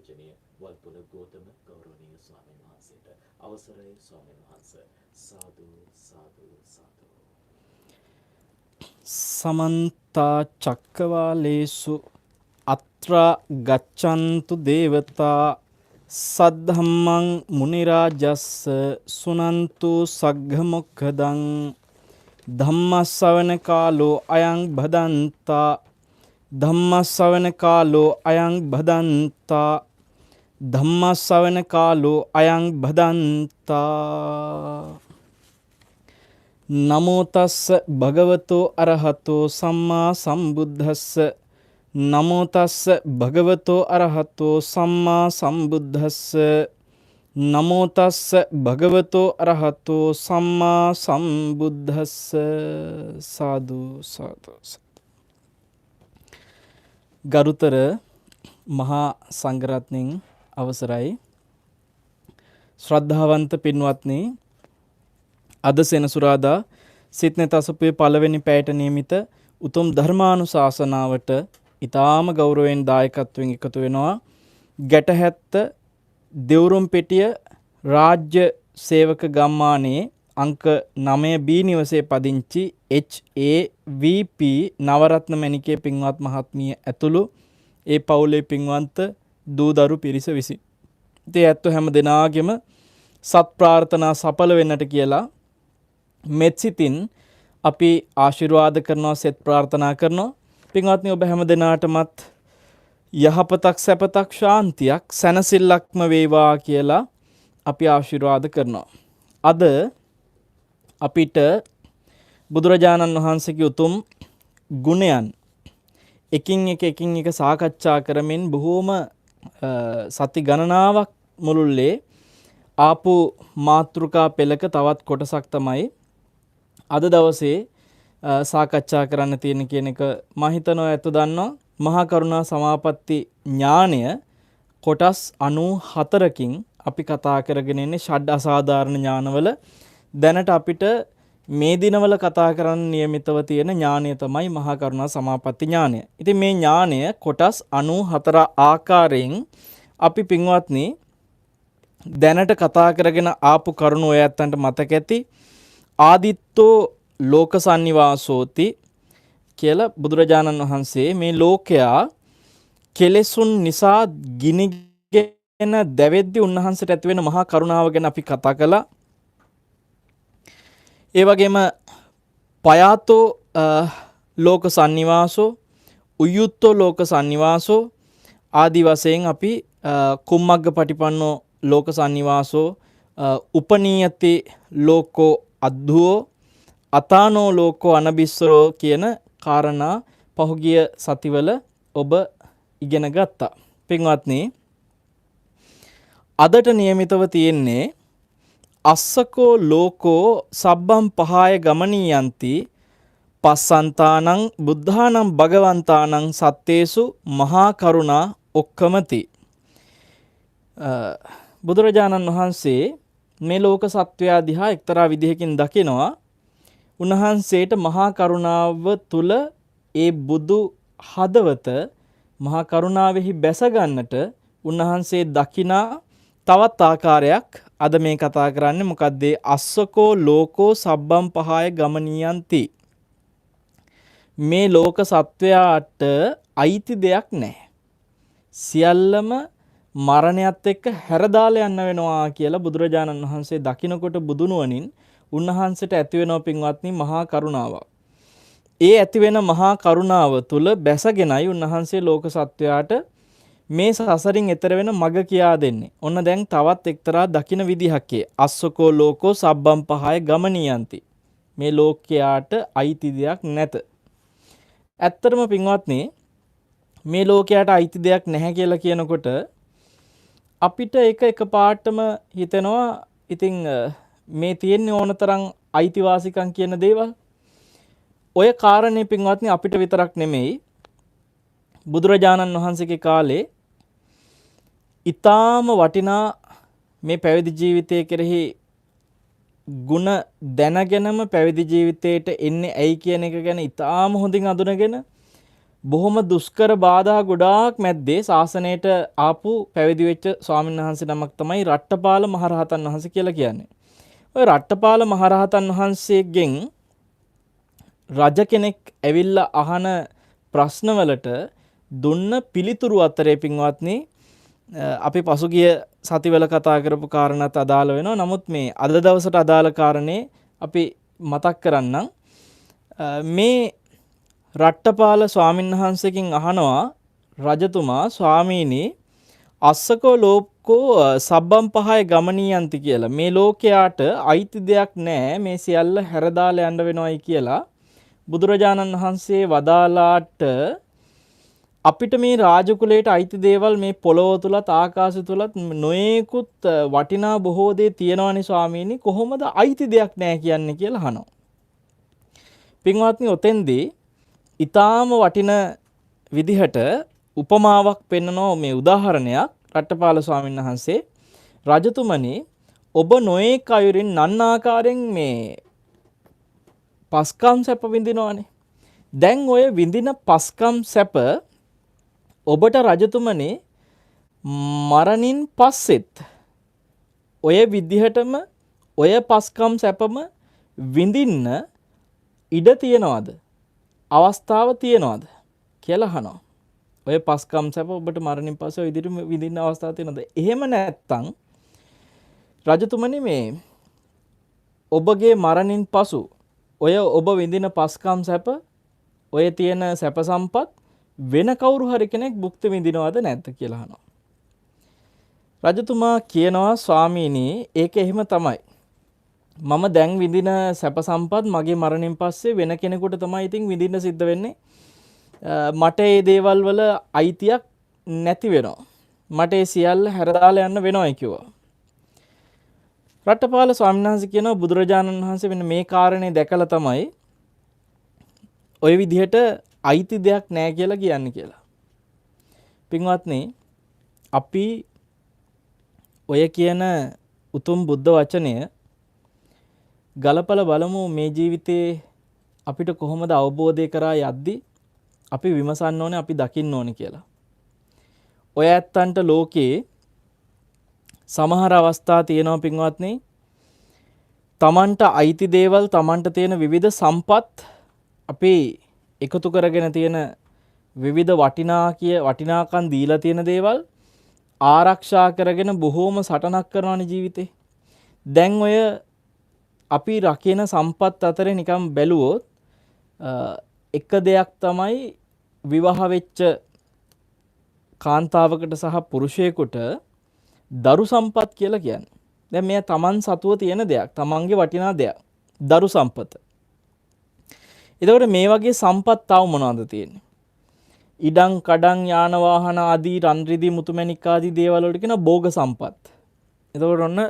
පූජනීය වල්පොල ගෝතම ගෞරවනීය ස්වාමීන් වහන්සේට අවසරයි ස්වාමීන් වහන්සේ. සාදු සාදු සාදු. සමන්ත චක්කවාලේසු අත්‍රා ගච්ඡන්තු දේවතා සද්ධම්මං මුනි රාජස්ස සුනන්තු සග්ග මොක්ඛදං ධම්මස්සවන කාලෝ අයං භදන්තා ධම්මස්සවන කාලෝ අයං භදන්තා ධම්මස්සවන කාලෝ අයං භදන්තා. නමෝ තස්ස භගවතෝ අරහතෝ සම්මා සම්බුද්දස්ස නමෝ තස්ස භගවතෝ අරහතෝ සම්මා සම්බුද්දස්ස නමෝ තස්ස භගවතෝ අරහතෝ සම්මා සම්බුද්දස්ස. සාදු සාදු. ගරුතර මහා සංඝරත්නයන් අවසරයි. ශ්‍රද්ධාවන්ත පින්වත්නි, අද සෙනසුරාදා සිත්නෙත අසපුවේ පළවෙනි පැයට නියමිත උතුම් ධර්මානුශාසනාවට ඊටාම ගෞරවයෙන් දායකත්වයෙන් එකතු වෙනවා ගැටහැත්ත දෙවුරුම්පෙටිය රාජ්‍ය සේවක ගම්මානයේ අංක 9B නිවසේ පදිංචි HAVP නවරත්න මණිකේ පින්වත් මහත්මිය ඇතුළු ඒ පවුලේ පින්වන්ත දූදරු පිරිස විසින් ඉතින් ඇත්තෝ හැම දෙනාගේම සත් ප්‍රාර්ථනා සඵල වෙන්නට කියලා මෙත් සිතින් අපි ආශිර්වාද කරනවා, සෙත් ප්‍රාර්ථනා කරනවා. පින්වත්නි, ඔබ හැම දිනාටමත් යහපතක්, සැපතක්, ශාන්තියක්, සැනසෙල්ලක්ම වේවා කියලා අපි ආශිර්වාද කරනවා. අද අපිට බුදුරජාණන් වහන්සේගේ උතුම් ගුණයන් එකින් එක සාකච්ඡා කරමින් බොහෝම සති ගණනාවක් මුළුල්ලේ ආපු මාතෘකා පෙළක තවත් කොටසක් තමයි අද දවසේ සාකච්ඡා කරන්න තියෙන කියන එක මම හිතනවා ඇත්ත දන්නවා. මහා කරුණා සමාපatti ඥානය කොටස් 94කින් අපි කතා කරගෙන ඉන්නේ ෂඩ් අසාධාරණ ඥානවල. දැනට අපිට මේ දිනවල කතා කරන්න නියමිතව තියෙන ඥානය තමයි මහා කරුණා සමාපatti ඥානය. ඉතින් මේ ඥානය කොටස් 94 ආකාරයෙන් අපි පින්වත්නි දැනට කතා කරගෙන ආපු කරුණු ඔය ඇත්තන්ට මතක ඇති. ආදිත්තෝ ලෝක සන්නිවාසෝති කියලා බුදුරජාණන් වහන්සේ මේ ලෝකයා කෙලෙසුන් නිසා ගිනිගෙන දැවෙද්දී උන්වහන්සේට ඇති වෙන මහා කරුණාව ගැන අපි කතා කළා. ඒ වගේම පයාතෝ ලෝක සන්නිවාසෝ, උයුත්තෝ ලෝක සන්නිවාසෝ ආදි වශයෙන් අපි කුම්මග්ග පටිපන්නෝ ලෝක සන්නිවාසෝ, උපනීයති ලෝකෝ අද්දුවෝ, අතානෝ ලෝකෝ අනබිස්සරෝ කියන කාරණා පහුගිය සතිවල ඔබ ඉගෙන ගත්තා. පින්වත්නි, අදට නියමිතව තියෙන්නේ අස්සකෝ ලෝකෝ සබ්බම් පහාය ගමනීයන්ති පස්සන්තානං බුද්ධානං භගවන්තානං සත්තේසු මහා කරුණා ඔක්කමති. බුදුරජාණන් වහන්සේ මේ ලෝක සත්වයා දිහා එක්තරා විදිහකින් දකිනවා. උන්වහන්සේට මහා කරුණාව තුල ඒ බුදු හදවත මහා කරුණාවෙහි බැස ගන්නට උන්වහන්සේ දකිනා තවත් ආකාරයක් අද මේ කතා කරන්නේ. මොකද්ද? අස්සකෝ ලෝකෝ සබ්බම් පහාය ගමනීයන්ති. මේ ලෝක සත්වයාට අයිති දෙයක් නැහැ. සියල්ලම මරණයත් එක්ක හැරදාලා යන්න වෙනවා කියලා බුදුරජාණන් වහන්සේ දකිනකොට බුදුනුවණින් උන්වහන්සේට ඇති වෙනව පින්වත්නි මහා කරුණාවක්. ඒ ඇති වෙන මහා කරුණාව තුල බැසගෙනයි උන්වහන්සේ ලෝක සත්වයාට මේ සසරින් එතර වෙන මඟ කියා දෙන්නේ. ඔන්න දැන් තවත් එක්තරා දකින විදිහක් අස්සකෝ ලෝකෝ සබ්බම් පහය ගමනීයන්ති. මේ ලෝකයාට අයිති දෙයක් නැත. ඇත්තටම පින්වත්නි මේ ලෝකයාට අයිති දෙයක් නැහැ කියලා කියනකොට අපිට එකපාරටම හිතෙනවා ඉතින් මේ තියෙන්නේ ඕනතරම් අයිතිවාසිකම් කියන දේවල්. ඔය කාරණේ පින්වත්නි අපිට විතරක් නෙමෙයි බුදුරජාණන් වහන්සේගේ කාලේ ඊටාම වටිනා මේ පැවිදි ජීවිතය කෙරෙහි ಗುಣ දැනගෙනම පැවිදි ජීවිතයට එන්නේ ඇයි කියන එක ගැන ඊටාම හොඳින් අඳුනගෙන බොහොම දුෂ්කර බාධා ගොඩාක් මැද්දේ ශාසනයට ආපු පැවිදි වෙච්ච ස්වාමීන් වහන්සේ නමක් තමයි රට්ටපාල මහරහතන් වහන්සේ කියලා කියන්නේ. ඔය රට්ටපාල මහරහතන් වහන්සේගෙන් රජ කෙනෙක් ඇවිල්ලා අහන ප්‍රශ්නවලට දුන්න පිළිතුරු අතරේ පින්වත්නි අපි පසුගිය සතිවල කතා කරපු කාරණාත් අදාළ වෙනවා. නමුත් මේ අද දවසට අදාළ කාරණේ අපි මතක් කරන්නම්. මේ රට්ටපාල ස්වාමීන් වහන්සේකින් අහනවා රජතුමා ස්වාමීනි අස්සකෝ ලෝකෝ සබ්බම් පහය ගමනීයන්ති කියලා. මේ ලෝකයාට අයිති දෙයක් නැහැ. මේ සියල්ල හැරදාලා යන්න වෙනවයි කියලා බුදුරජාණන් වහන්සේ වදාලාට අපිට මේ රාජකුලයට අයිති දේවල් මේ පොළොව තුලත් ආකාශය තුලත් නොයෙකුත් වටිනා බොහෝ දේ තියෙනවනේ ස්වාමීනි කොහොමද අයිති දෙයක් නැහැ කියන්නේ කියලා අහනවා. පින්වත්නි ඔතෙන්දී ඊටාම වටින විදිහට උපමාවක් පෙන්නනෝ මේ උදාහරණයක් රට්ටපාල ස්වාමීන් වහන්සේ රජතුමනි ඔබ නොයෙක් අයුරින් නන්නාකාරයෙන් මේ පස්කම් සැප විඳිනවනේ. දැන් ඔය විඳින පස්කම් සැප ඔබට රජතුමනි මරණින් පස්සෙත් ඔය විදිහටම ඔය පස්කම් සැපම විඳින්න ඉඩ තියනවද? අවස්ථාව තියනවද කියලා අහනවා. ඔය පස්කම් සැප ඔබට මරණින් පස්සේ ඔය විදිහට විඳින්න අවස්ථාව තියනවද? එහෙම නැත්නම් රජතුමනි මේ ඔබගේ මරණින් පසු ඔය ඔබ විඳින පස්කම් සැප ඔය තියෙන සැප සම්පත් වෙන කවුරු හරි කෙනෙක් භුක්ති විඳිනවද නැද්ද කියලා අහනවා. රජතුමා කියනවා ස්වාමීනි ඒක එහෙම තමයි. මම දැන් විඳින සැප සම්පත් මගේ මරණින් පස්සේ වෙන කෙනෙකුට තමයි ඉතින් විඳින්න සිද්ධ වෙන්නේ. මට මේ දේවල් වල අයිතියක් නැති වෙනවා. මට ඒ සියල්ල හැරදාලා යන්න වෙනවයි කිව්වා. රට්ටපාල ස්වාමීන් වහන්සේ කියනවා බුදුරජාණන් වහන්සේ වෙන මේ කාරණේ දැකලා තමයි ওই විදිහට අයිති දෙයක් නැහැ කියලා කියන්නේ කියලා. පින්වත්නි අපි ඔය කියන උතුම් බුද්ධ වචනය ගලපලා බලමු මේ ජීවිතේ අපිට කොහොමද අවබෝධය කරා යද්දී අපි විමසන්න ඕනේ අපි දකින්න ඕනේ කියලා. ඔය ඇත්තන්ට ලෝකේ සමහර අවස්ථා තියෙනවා පින්වත්නි තමන්ට අයිති දේවල් තමන්ට තියෙන විවිධ සම්පත් අපි එකතු කරගෙන තියෙන විවිධ වටිනාකම් දීලා තියෙන දේවල් ආරක්ෂා කරගෙන බොහෝම සටනක් කරනවානේ ජීවිතේ. දැන් ඔය අපි රකින සම්පත් අතරේ නිකම් බැලුවොත් එක දෙයක් තමයි විවාහ වෙච්ච කාන්තාවකට සහ පුරුෂයෙකුට දරු සම්පත් කියලා කියන්නේ. දැන් මෙයා තමන් සතුව තියෙන දෙයක්, තමන්ගේ වටිනා දෙයක්. දරු සම්පත. එතකොට මේ වගේ සම්පත් තව මොනවද තියෙන්නේ? ඉඩම් කඩම් යාන වාහන ආදී රන් රිදී මුතුමැණික් ආදී දේවල් වලට කියන භෝග සම්පත්. එතකොට ඔන්න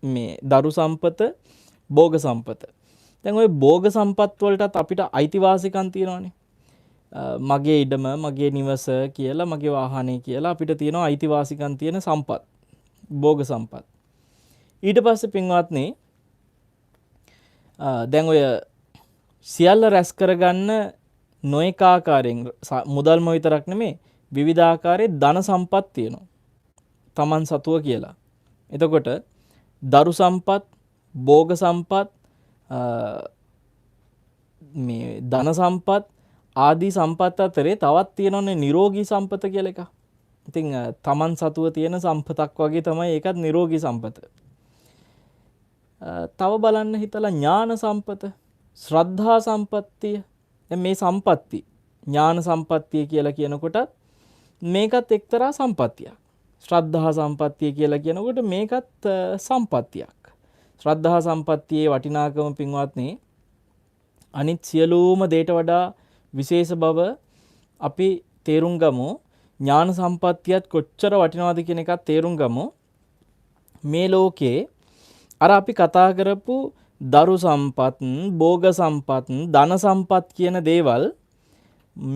මේ දරු සම්පත, භෝග සම්පත. දැන් ওই භෝග සම්පත් වලටත් අපිට අයිතිවාසිකම් තියෙනවානේ. මගේ ඉඩම, මගේ නිවස කියලා, මගේ වාහනේ කියලා අපිට තියෙනවා අයිතිවාසිකම් තියෙන සම්පත්. භෝග සම්පත්. ඊට පස්සේ පින්වත්නි දැන් ඔය සියල්ල රැස් කරගන්න නොඑක ආකාරයෙන් මුදල්ම විතරක් නෙමෙයි විවිධ ආකාරයේ ධන සම්පත් තියෙනවා. Taman සතුව කියලා. එතකොට දරු සම්පත්, භෝග සම්පත්, මේ ධන සම්පත් ආදී සම්පත් අතරේ තවත් තියෙනවනේ නිරෝගී සම්පත කියලා එකක්. ඉතින් Taman සතුව තියෙන සම්පතක් වගේ තමයි ඒකත් නිරෝගී සම්පත. තව බලන්න හිතලා ඥාන සම්පත, ශ්‍රද්ධා සම්පත්තිය. දැන් මේ සම්පatti ඥාන සම්පත්තිය කියලා කියනකොටත් මේකත් එක්තරා සම්පත්තියක්. ශ්‍රද්ධා සම්පත්තිය කියලා කියනකොට මේකත් සම්පත්තියක්. ශ්‍රද්ධා සම්පත්තියේ වටිනාකම පින්වත්නි අනිත් සියලුම දේට වඩා විශේෂ බව අපි තේරුම් ගමු. ඥාන සම්පත්තියත් කොච්චර වටිනවද කියන එකත් තේරුම් ගමු. මේ ලෝකේ අර අපි කතා කරපු දරු සම්පත්, භෝග සම්පත්, ධන සම්පත් කියන දේවල්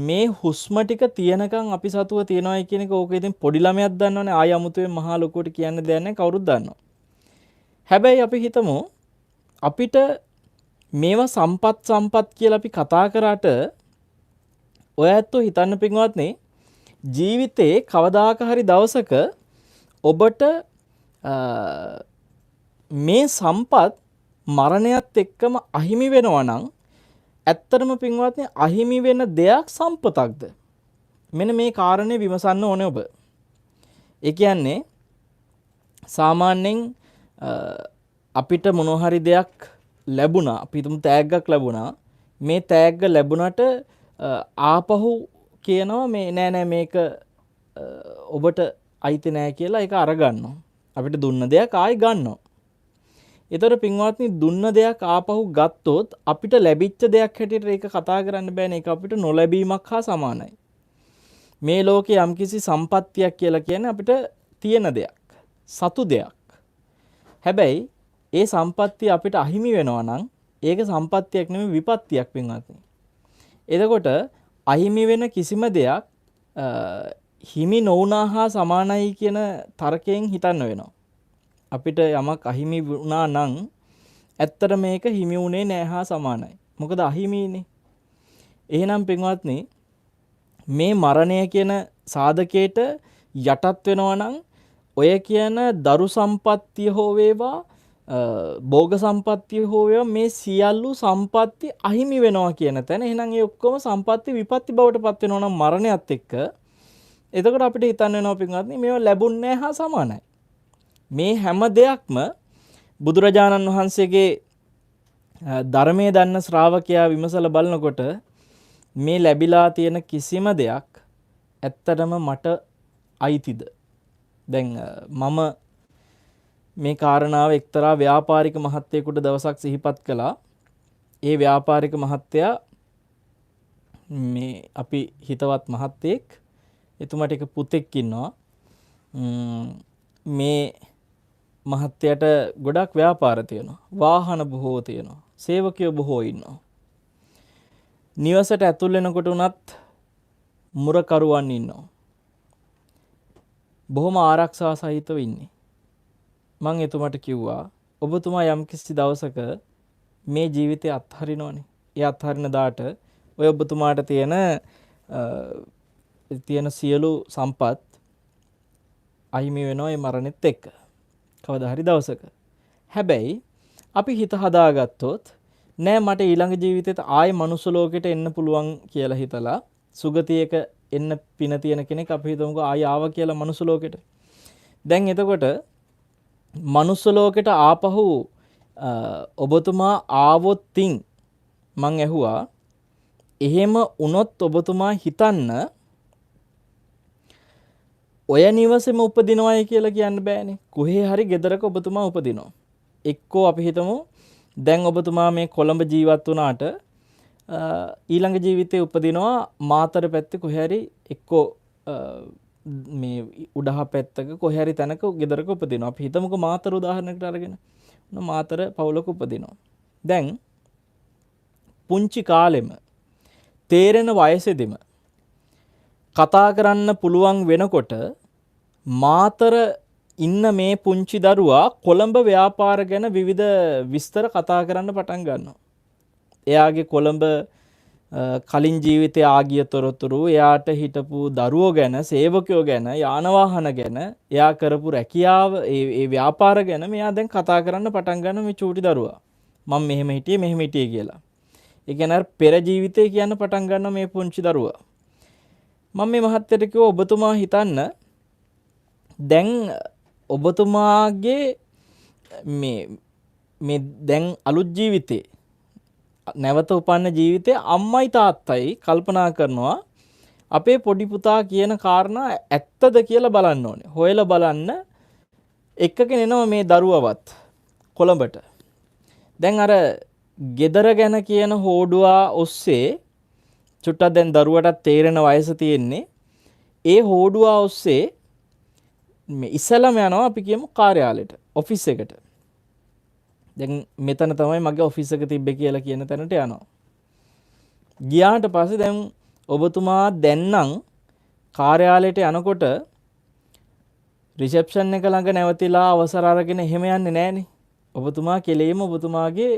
මේ හුස්ම ටික තියනකම් අපි සතුව තියනවායි කියන එක ඕක ඉතින් පොඩි ළමයක් දන්නවනේ. ආය අමුතුවෙන් මහා ලොකුවට කියන්න දෙයක් නැහැ, කවුරුත් දන්නවා. හැබැයි අපි හිතමු අපිට මේවා සම්පත් කියලා අපි කතා කරාට ඔය ඇත්තෝ හිතන්න පින්වත්නි ජීවිතේ කවදාක හරි දවසක ඔබට මේ සම්පත් මරණයත් එක්කම අහිමි වෙනවා නම් ඇත්තටම පින්වත්නි අහිමි වෙන දෙයක් සම්පතක්ද? මෙන්න මේ කාරණේ විමසන්න ඕනේ ඔබ. ඒ කියන්නේ සාමාන්‍යයෙන් අපිට මොන හරි දෙයක් ලැබුණා, අපි හිතමු තෑග්ගක් ලැබුණා. මේ තෑග්ග ලැබුණට ආපහු කියනවා මේ නෑ මේක ඔබට අයිති නෑ කියලා ඒක අරගන්නවා. අපිට දුන්න දෙයක් ආයි ගන්නවා. ඒතර පින්වත්නි දුන්න දෙයක් ආපහු ගත්තොත් අපිට ලැබිච්ච දෙයක් හැටියට ඒක කතා කරන්න බෑනේ. ඒක අපිට නොලැබීමක් හා සමානයි. මේ ලෝකේ යම්කිසි සම්පත්තියක් කියලා කියන්නේ අපිට තියෙන දෙයක්, සතු දෙයක්. හැබැයි ඒ සම්පත්තිය අපිට අහිමි වෙනවා නම් ඒක සම්පත්තියක් නෙමෙයි විපත්තියක් පින්වත්නි. එතකොට අහිමි වෙන කිසිම දෙයක් හිමි නොවුනා හා සමානයි කියන තර්කයෙන් හිතන්න වෙනවා. අපිට යමක් අහිමි වුණා නම් ඇත්තට මේක හිමි වුණේ නෑ හා සමානයි. මොකද අහිමිනේ. එහෙනම් පින්වත්නි මේ මරණය කියන සාධකයට යටත් වෙනවා නම් ඔය කියන දරු සම්පත්තිය හෝ වේවා භෝග සම්පත්තිය හෝ වේවා මේ සියලු සම්පatti අහිමි වෙනවා කියන තැන. එහෙනම් ඒ ඔක්කොම සම්පatti විපත්ති බවට පත් වෙනවා නම් මරණයත් එක්ක. එතකොට අපිට හිතන්න වෙනවා පින්වත්නි මේවා ලැබුණේ නැහැ හා සමානයි. මේ හැම දෙයක්ම බුදුරජාණන් වහන්සේගේ ධර්මයේ දන්න ශ්‍රාවකයා විමසලා බලනකොට මේ ලැබිලා තියෙන කිසිම දෙයක් ඇත්තටම මට අයිතිද? දැන් මම මේ කාරණාව එක්තරා ව්‍යාපාරික මහත්තයෙකුට දවසක් සිහිපත් කළා. ඒ ව්‍යාපාරික මහත්තයා මේ අපි හිතවත් මහත්තයෙක්. එතුමාට එක පුතෙක් ඉන්නවා. මේ මහත්තයාට ගොඩක් ව්‍යාපාර තියෙනවා. වාහන බොහෝ තියෙනවා. සේවකයෝ බොහෝ ඉන්නවා. නිවසට ඇතුල් වෙනකොට උනත් මුරකරුවන් ඉන්නවා. බොහොම ආරක්ෂා සහිතව ඉන්නේ. මං එතුමාට කිව්වා ඔබතුමා යම් කිසි දවසක මේ ජීවිතය අත්හරිනවනේ. ඒ අත්හරින දාට ඔය ඔබතුමාට තියෙන සියලු සම්පත් අහිමි වෙනවා මේ මරණෙත් එක්ක. කවදා හරි දවසක. හැබැයි අපි හිත හදාගත්තොත් නෑ මට ඊළඟ ජීවිතේට ආයෙ මනුස්ස ලෝකෙට එන්න පුළුවන් කියලා හිතලා සුගතියක එන්න පින තියෙන කෙනෙක් අපි හිතමුකෝ ආයෙ ආවා කියලා මනුස්ස ලෝකෙට. දැන් එතකොට මනුස්ස ලෝකෙට ආපහු ඔබතුමා ආවොත්ින් මං ඇහුවා එහෙම වුණොත් ඔබතුමා හිතන්න ඔය නිවසේම උපදිනවයි කියලා කියන්න බෑනේ. කොහේ හරි ගෙදරක ඔබතුමා උපදිනවා. එක්කෝ අපි හිතමු දැන් ඔබතුමා මේ කොළඹ ජීවත් වුණාට ඊළඟ ජීවිතේ උපදිනවා මාතර පැත්තේ කොහේ හරි එක්කෝ මේ උඩහ පැත්තක කොහේ හරි තැනක ගෙදරක උපදිනවා. අපි හිතමුකෝ මාතර උදාහරණයකට අරගෙන. මාතර පවුලක උපදිනවා. දැන් පුංචි කාලෙම තේරෙන වයසේදීම කතා කරන්න පුළුවන් වෙනකොට මාතර ඉන්න මේ පුංචි දරුවා කොළඹ ව්‍යාපාර ගැන විවිධ විස්තර කතා කරන්න පටන් ගන්නවා. එයාගේ කොළඹ කලින් ජීවිතයේ ආගිය තොරතුරු, එයාට හිටපු දරුවෝ ගැන, සේවකයෝ ගැන, යාන වාහන ගැන, එයා කරපු රැකියාව, ඒ ව්‍යාපාර ගැන මෙයා දැන් කතා කරන්න පටන් ගන්න මේ චූටි දරුවා. මම මෙහෙම හිටියේ කියලා. ඒ කියන්නේ පෙර ජීවිතේ කියන්න පටන් ගන්න මේ පුංචි දරුවා. මම මේ මහත්තයට කිව්වා ඔබතුමා හිතන්න දැන් ඔබතුමාගේ මේ දැන් අලුත් ජීවිතේ නැවත උපන්න ජීවිතේ අම්මයි තාත්තයි කල්පනා කරනවා අපේ පොඩි පුතා කියන කාරණා ඇත්තද කියලා බලන්න ඕනේ. හොයලා බලන්න එක්කගෙන එනවා මේ දරුවවත් කොළඹට. දැන් අර ගෙදර ගැන කියන හෝඩුවා ඔස්සේ චුට්ටක් දැන් දරුවටත් තේරෙන වයස තියෙන්නේ. ඒ හෝඩුවා ඔස්සේ මේ ඉස්සලම යනවා අපි කියමු කාර්යාලයට, ඔෆිස් එකට. දැන් මෙතන තමයි මගේ ඔෆිස් එක තිබ්බේ කියලා කියන තැනට යනවා. ගියාට පස්සේ දැන් ඔබතුමා දැන්නම් කාර්යාලයට යනකොට රිසෙප්ෂන් එක ළඟ නැවතිලා අවසර අරගෙන එහෙම යන්නේ නැහනේ. ඔබතුමා කෙලෙම ඔබතුමාගේ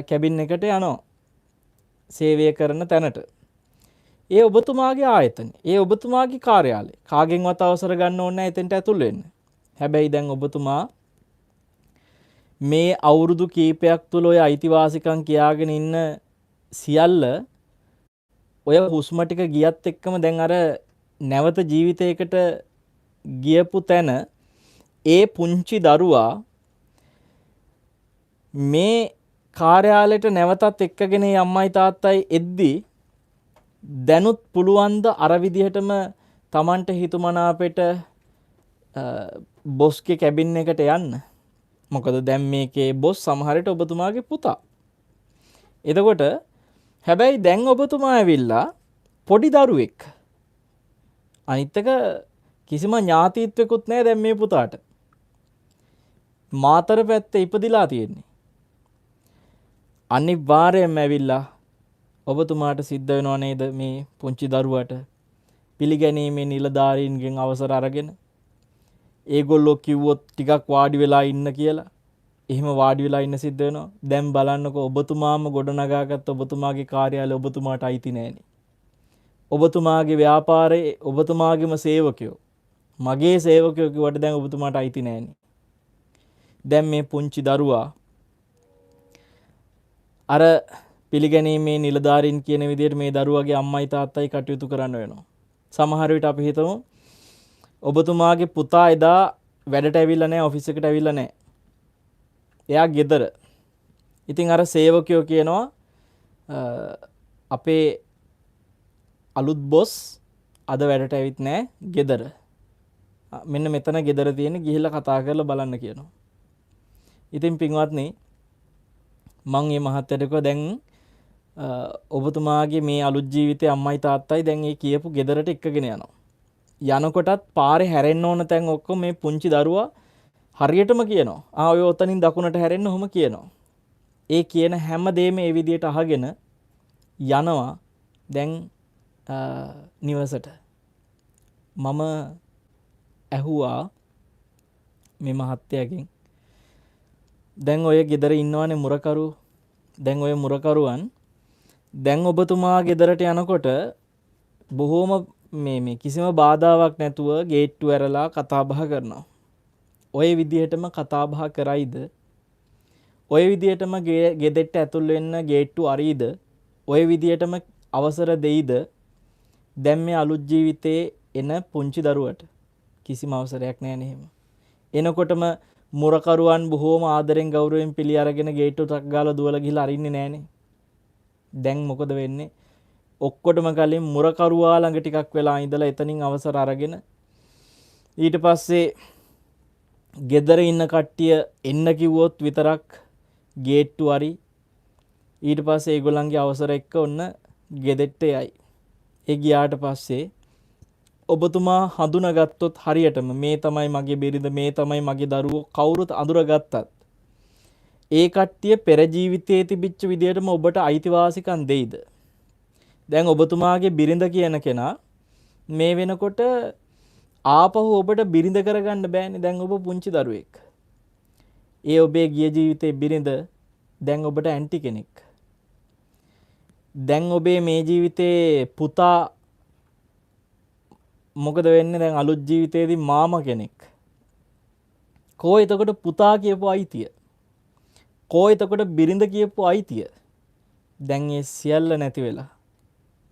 කැබින් එකට යනවා. සේවය කරන තැනට. ඒ ඔබතුමාගේ ආයතන, ඒ ඔබතුමාගේ කාර්යාලය. කාගෙන්වත් අවසර ගන්න ඕනේ නැහැ එතෙන්ට ඇතුල් වෙන්න. හැබැයි දැන් ඔබතුමා මේ අවුරුදු කීපයක් තුළ ඔය අයිතිවාසිකම් කියාගෙන ඉන්න සියල්ල ඔය හුස්ම ටික ගියත් එක්කම දැන් අර නැවත ජීවිතයකට ගියපු තැන ඒ පුංචි දරුවා මේ කාර්යාලයට නැවතත් එක්කගෙන අම්මයි තාත්තයි එද්දි දැනුත් පුළුවන්ද අර විදිහටම Tamanට හිතුමනාපෙට බොස්ගේ කැබින් එකට යන්න? මොකද දැන් මේකේ බොස් සමහරට ඔබතුමාගේ පුතා. එතකොට හැබැයි දැන් ඔබතුමා ඇවිල්ලා පොඩි දරුවෙක්. අනිත් එක කිසිම ඥාතිත්වෙකුත් නැහැ දැන් මේ පුතාට. මාතර පැත්තේ ඉපදිලා තියෙන්නේ. අනිවාර්යයෙන්ම ඇවිල්ලා ඔබතුමාට සිද්ධ වෙනව නේද මේ පුංචි දරුවට පිළිගැනීමේ නිලධාරීන්ගෙන් අවසර අරගෙන ඒගොල්ලෝ කිව්වොත් ටිකක් වාඩි වෙලා ඉන්න කියලා. එහෙම වාඩි වෙලා ඉන්න සිද්ධ වෙනවා. දැන් බලන්නකෝ ඔබතුමාම ගොඩනගාගත්ත ඔබතුමාගේ කාර්යාලය ඔබතුමාට අයිති නෑනේ. ඔබතුමාගේ ව්‍යාපාරයේ ඔබතුමාගේම සේවකයෝ. මගේ සේවකයෝ කිව්වට දැන් ඔබතුමාට අයිති නෑනේ. දැන් මේ පුංචි දරුවා අර පිළිගැනීමේ නිලධාරීන් කියන විදිහට මේ දරුවගේ අම්මයි තාත්තයි කටයුතු කරන්න වෙනවා. සමහර විට අපි හිතමු ඔබතුමාගේ පුතා එදා වැඩට ඇවිල්ලා නැහැ, ඔෆිස් එකට ඇවිල්ලා නැහැ. එයා ගෙදර. ඉතින් අර සේවකයෝ කියනවා අපේ අලුත් බොස් අද වැඩට ඇවිත් නැහැ ගෙදර. මෙන්න මෙතන ගෙදර තියෙන ගිහිල්ලා කතා කරලා බලන්න කියනවා. ඉතින් පින්වත්නි මම මේ මහත්තයට කිව්වා දැන් ඔබතුමාගේ මේ අලුත් ජීවිතේ අම්මයි තාත්තයි දැන් මේ කියපු ගෙදරට එක්කගෙන යනවා. යනකොටත් පාරේ හැරෙන්න ඕන තැන් ඔක්කොම මේ පුංචි දරුවා හරියටම කියනවා. ඔය ඔතනින් දකුණට හැරෙන්න ඔහොම කියනවා. ඒ කියන හැම දෙයක්ම ඒ විදිහට අහගෙන යනවා දැන් නිවසට. මම ඇහුවා මේ මහත්තයාගෙන් දැන් ඔය ගෙදර ඉන්නවනේ මුරකරු. දැන් ඔය මුරකරුවන් දැන් ඔබතුමා ගෙදරට යනකොට බොහොම මේ කිසිම බාධාවක් නැතුව ගේට්ටු ඇරලා කතා බහ කරනවා. ඔය විදිහටම කතා බහ කරයිද? ඔය විදිහටම ගෙදෙට්ට ඇතුල් වෙන්න ගේට්ටු අරීද? ඔය විදිහටම අවසර දෙයිද? දැන් මේ අලුත් ජීවිතේ එන පුංචි දරුවට කිසිම අවසරයක් නැහැ නේ එහෙම. එනකොටම මුරකරුවන් බොහෝම ආදරෙන් ගෞරවයෙන් පිළි අරගෙන ගේට්ටු ටක් ගාලා දුවලා ගිහලා අරින්නේ නැහනේ. දැන් මොකද වෙන්නේ? ඔක්කොටම කලින් මුරකරුවා ළඟ ටිකක් වෙලා ඉඳලා එතනින් අවසර අරගෙන ඊට පස්සේ ගෙදර ඉන්න කට්ටිය එන්න කිව්වොත් විතරක් ගේට්ටු අරි. ඊට පස්සේ ඒගොල්ලන්ගේ අවසර එක්ක ඔන්න ගෙදෙට්ට යයි. ඒ ගියාට පස්සේ ඔබතුමා හඳුනාගත්තොත් හරියටම මේ තමයි මගේ බිරිඳ, මේ තමයි මගේ දරුවෝ කවුරුත් අඳුරගත්තත් ඒ කට්ටිය පෙර ජීවිතයේ තිබිච්ච විදියටම ඔබට අයිතිවාසිකම් දෙයිද? දැන් ඔබතුමාගේ බිරිඳ කියන කෙනා මේ වෙනකොට ආපහු ඔබට බිරිඳ කරගන්න බෑනේ. දැන් ඔබ පුංචි දරුවෙක්. ඒ ඔබේ ගිය ජීවිතේ බිරිඳ දැන් ඔබට ඇන්ටි කෙනෙක්. දැන් ඔබේ මේ ජීවිතේ පුතා මොකද වෙන්නේ? දැන් අලුත් ජීවිතේදී මාමා කෙනෙක්. කෝ එතකොට පුතා කියපු අයිතිය? කෝ එතකොට බිරිඳ කියපු අයිතිය? දැන් ඒ සියල්ල නැති වෙලා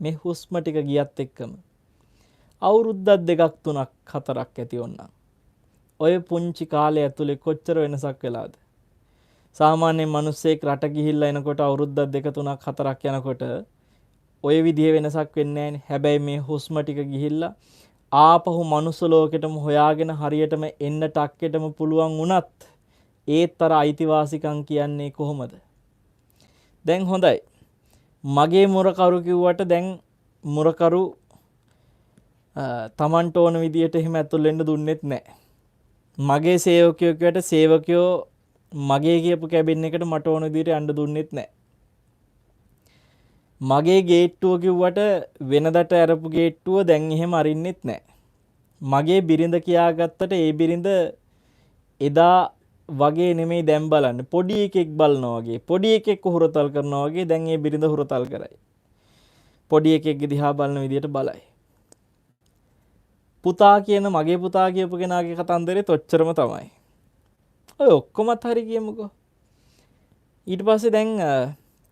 මේ හුස්ම ටික ගියත් එක්කම අවුරුද්දක් දෙකක් තුනක් හතරක් ඇති වුණා. ඔය පුංචි කාලය ඇතුලේ කොච්චර වෙනසක් වෙලාද? සාමාන්‍යයෙන් මිනිස්සෙක් රට ගිහිල්ලා එනකොට අවුරුද්දක් දෙක තුනක් හතරක් යනකොට ඔය විදිහේ වෙනසක් වෙන්නේ නැහැනේ. හැබැයි මේ හුස්ම ටික ගිහිල්ලා ආපහු මනුස්ස ලෝකෙටම හොයාගෙන හරියටම එන්න ටක්කෙටම පුළුවන් වුණත් ඒතර අයිතිවාසිකම් කියන්නේ කොහොමද? දැන් හොඳයි. මගේ මුරකරු කිව්වට දැන් මුරකරු තමන්ට ඕන විදියට එහෙම ඇතුල් වෙන්න දුන්නෙත් නැහැ. මගේ සේවකයෝ කියවට සේවකයෝ මගේ කියපු කැබින් එකට මට ඕන විදියට යන්න දුන්නෙත් නැහැ. මගේ ගේට්ටුව කිව්වට වෙනදට අරපු ගේට්ටුව දැන් එහෙම අරින්නෙත් නැහැ. මගේ බිරිඳ කියාගත්තට ඒ බිරිඳ එදා වගේ නෙමෙයි දැන් බලන්න. පොඩි එකෙක් බලනවා වගේ, පොඩි එකෙක් හුරතල් කරනවා වගේ දැන් ඒ බිරිඳ හුරතල් කරයි. පොඩි එකෙක්ගේ දිහා බලන විදියට බලයි. පුතා කියන මගේ පුතා කියපු කෙනාගේ කතන්දරේ තොච්චරම තමයි. ඔය ඔක්කොමත් හරි කියමුකෝ. ඊට පස්සේ දැන්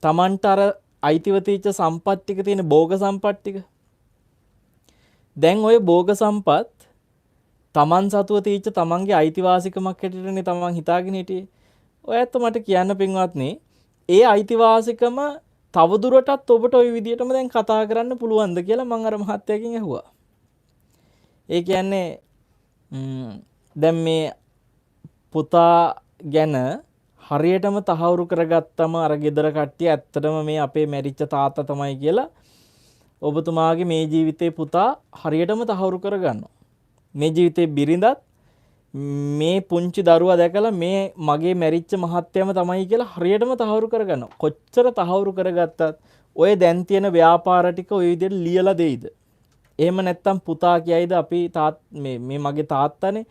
තමන්ට අර අයිතිව තීච්ච සම්පත් ටික තියෙන භෝග සම්පත් ටික. දැන් ඔය භෝග සම්පත් තමන් සතුව තීච්ච තමන්ගේ අයිතිවාසිකමක් හැටියටනේ තමන් හිතාගෙන හිටියේ. ඔය ඇත්ත මට කියන්න පින්වත්නි, ඒ අයිතිවාසිකම තවදුරටත් ඔබට ওই විදියටම දැන් කතා කරන්න පුළුවන්ද කියලා මම අර මහත්තයාගෙන් ඇහුවා. ඒ කියන්නේ දැන් මේ පුතා ගැන හරියටම තහවුරු කරගත්තම අර ගෙදර කට්ටිය ඇත්තටම මේ අපේ මැරිච්ච තාත්තා තමයි කියලා ඔබතුමාගේ මේ ජීවිතේ පුතා හරියටම තහවුරු කරගන්නවා. මේ ජීවිතේ බිරිඳත් මේ පුංචි දරුවා දැකලා මේ මගේ මැරිච්ච මහත්තයම තමයි කියලා හරියටම තහවුරු කරගන්නවා. කොච්චර තහවුරු කරගත්තත් ඔය දැන් තියෙන ව්‍යාපාර ටික ඔය විදිහට ලියලා දෙයිද? එහෙම නැත්තම් පුතා කියයිද අපි මේ මගේ තාත්තනේ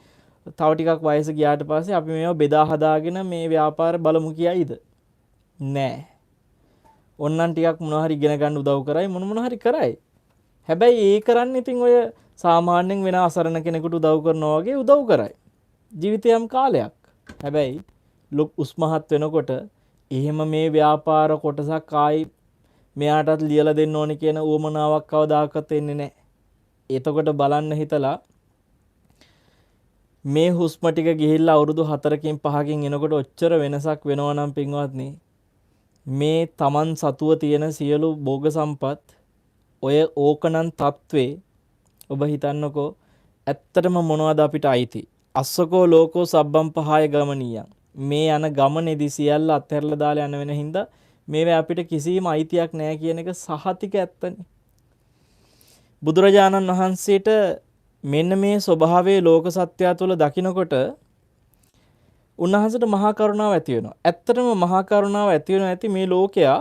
තව ටිකක් වයස ගියාට පස්සේ අපි මේව බෙදා හදාගෙන මේ ව්‍යාපාර බලමු කියයිද? නෑ. ඔන්නන් ටිකක් මොනවා හරි ඉගෙන ගන්න උදව් කරයි මොන හරි කරයි. හැබැයි ඒ කරන්නේ ඉතින් ඔය සාමාන්‍යයෙන් වෙන අසරණ කෙනෙකුට උදව් කරනවා වගේ උදව් කරයි. ජීවිතේ යම් කාලයක්. හැබැයි උස්මහත් වෙනකොට එහෙම මේ ව්‍යාපාර කොටසක් ආයි මෙයාටත් ලියලා දෙන්න ඕනේ කියන උවමනාවක් කවදාකවත් එන්නේ නැහැ. එතකොට බලන්න හිතලා මේ හුස්ම ටික ගිහිල්ලා අවුරුදු 4කින් 5කින් එනකොට ඔච්චර වෙනසක් වෙනවා නම් පින්වත්නි, මේ Taman සතුව තියෙන සියලු භෝග සම්පත් ඔය ඕකනන් තත්වේ ඔබ හිතන්නකෝ ඇත්තටම මොනවද අපිට අයිති? අස්සකෝ ලෝකෝ සබ්බම් පහය ගමනියන්. මේ යන ගමනේදී සියල්ල අත්හැරලා දාලා යන වෙන හින්දා මේවා අපිට කිසිම අයිතියක් නැහැ කියන එක සහතික ඇත්තනේ. බුදුරජාණන් වහන්සේට මෙන්න මේ ස්වභාවයේ ලෝක සත්‍යය තුළ දකිනකොට උන්වහන්සේට මහා කරුණාව ඇති වෙනවා. ඇත්තටම මහා කරුණාව ඇති වෙනවා ඇති මේ ලෝකයා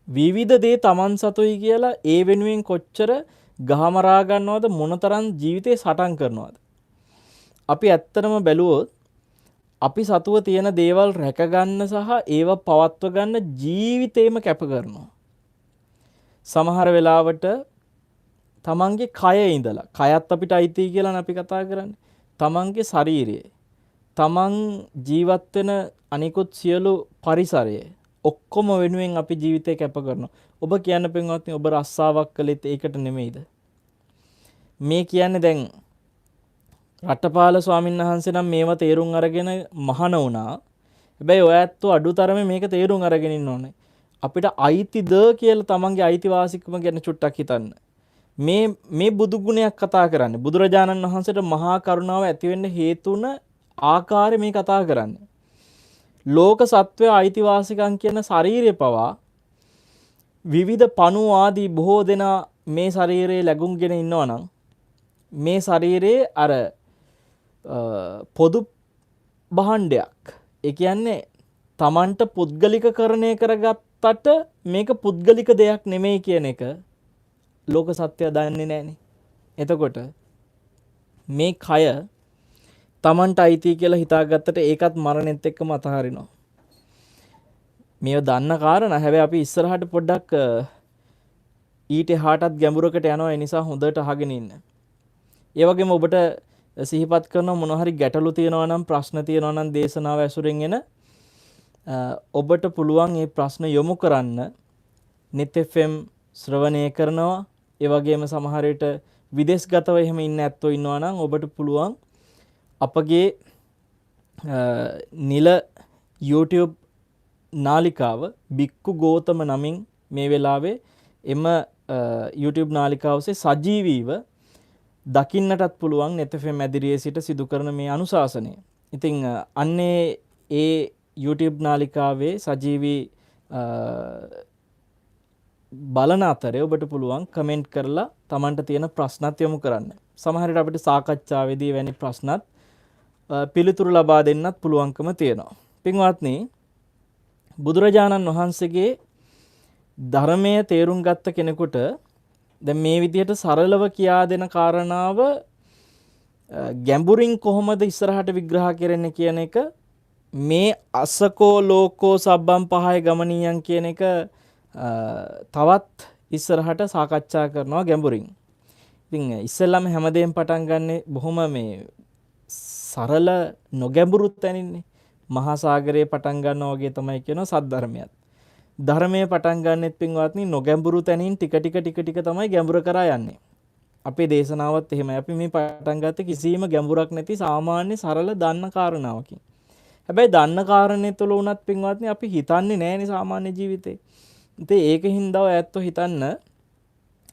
විවිධ දේ Taman සතුයි කියලා ඒ වෙනුවෙන් කොච්චර ගහමරා ගන්නවද, මොනතරම් ජීවිතේ සටන් කරනවද? අපි ඇත්තටම බැලුවොත් අපි සතුව තියෙන දේවල් රැක ගන්න සහ ඒව පවත්ව ගන්න ජීවිතේම කැප කරනවා. සමහර වෙලාවට තමන්ගේ කය ඉඳලා, කයත් අපිට අයිති කියලා අපි කතා කරන්නේ. තමන්ගේ ශරීරය, තමන් ජීවත් වෙන අනිකුත් සියලු පරිසරය ඔක්කොම වෙනුවෙන් අපි ජීවිතේ කැප කරනවා. ඔබ කියන්න පින්වත්නි, ඔබ රස්සාවක් කළෙත් ඒකට නෙමෙයිද? මේ කියන්නේ දැන් රටපාල ස්වාමීන් වහන්සේ නම් මේව තේරුම් අරගෙන මහාන වුණා. හැබැයි ඔය ඇත්තෝ අඩුතරමේ මේක තේරුම් අරගෙන ඉන්න ඕනේ. අපිට අයිතිද කියලා තමන්ගේ අයිතිවාසිකම ගැන චුට්ටක් හිතන්න. මේ බුදු ගුණයක් කතා කරන්නේ. බුදුරජාණන් වහන්සේට මහා කරුණාව ඇති වෙන්න හේතු වුණ ආකාරය මේ කතා කරන්නේ. ලෝක සත්වය අයිතිවාසිකම් කියන ශරීරය පවා විවිධ පණු ආදී බොහෝ දෙනා මේ ශරීරයේ ලැබුම්ගෙන ඉන්නවා නම් මේ ශරීරයේ අර පොදු භාණ්ඩයක්. ඒ කියන්නේ Tamanට පුද්ගලිකකරණය කරගත්තට මේක පුද්ගලික දෙයක් නෙමෙයි කියන එක ලෝක සත්‍යය දන්නේ නැහනේ. එතකොට මේ කය Tamanට අයිති කියලා හිතාගත්තට ඒකත් මරණෙත් එක්කම අතහරිනවා. මේව දන්න කාරණා. හැබැයි අපි ඉස්සරහට පොඩ්ඩක් ඊට එහාටත් ගැඹුරකට යනවා. ඒ නිසා හොඳට අහගෙන ඉන්න. ඒ වගේම ඔබට සිහිපත් කරන මොන හරි ගැටලු තියෙනවා නම්, ප්‍රශ්න තියෙනවා නම් දේශනාව ඇසුරෙන් එන ඔබට පුළුවන් මේ ප්‍රශ්න යොමු කරන්න. Nit FM ශ්‍රවණය කරනවා. ඒ වගේම සමහර විට විදේශගතව එහෙම ඉන්න ඇත්තෝ ඉන්නවා නම් ඔබට පුළුවන් අපගේ නිල YouTube නාලිකාව බික්කු ගෝතම නමින් මේ වෙලාවේ එම YouTube නාලිකාව ඔස්සේ සජීවීව දකින්නටත් පුළුවන් Nit FM ඇදිරියේ සිට සිදු කරන මේ අනුශාසනය. ඉතින් අන්නේ ඒ YouTube නාලිකාවේ සජීවී බලන අතරේ ඔබට පුළුවන් කමෙන්ට් කරලා Tamanට තියෙන ප්‍රශ්නත් යොමු කරන්න. සමහර විට අපිට සාකච්ඡාවේදී වැනි ප්‍රශ්නත් පිළිතුරු ලබා දෙන්නත් පුළුවන්කම තියෙනවා. පින්වත්නි, බුදුරජාණන් වහන්සේගේ ධර්මය තේරුම් ගත්ත කෙනෙකුට දැන් මේ විදිහට සරලව කියා දෙන කාරණාව ගැඹුරින් කොහොමද ඉස්සරහට විග්‍රහ කරන්නේ කියන එක, මේ අසකෝ ලෝකෝ සබ්බම් පහය ගමනියන් කියන එක තවත් ඉස්සරහට සාකච්ඡා කරනවා ගැඹුරින්. ඉතින් ඉස්සෙල්ලාම හැමදේම පටන් ගන්නෙ බොහොම මේ සරල නොගැඹුරු තැනින්නේ. මහා සාගරයේ පටන් ගන්නවා වගේ තමයි කියනවා සද්ධර්මයත්. ධර්මයේ පටන් ගන්නෙත් පින්වත්නි නොගැඹුරු තැනින් ටික ටික තමයි ගැඹුර කරා යන්නේ. අපේ දේශනාවත් එහෙමයි. අපි මේ පටන් ගත්තේ කිසිම ගැඹුරක් නැති සාමාන්‍ය සරල දන්න කාරණාවකින්. හැබැයි දන්න කාරණේ තුළ උනත් පින්වත්නි අපි හිතන්නේ නැහැනේ සාමාන්‍ය ජීවිතේ. ඉතින් ඒකින් දව ඇත්තෝ හිතන්න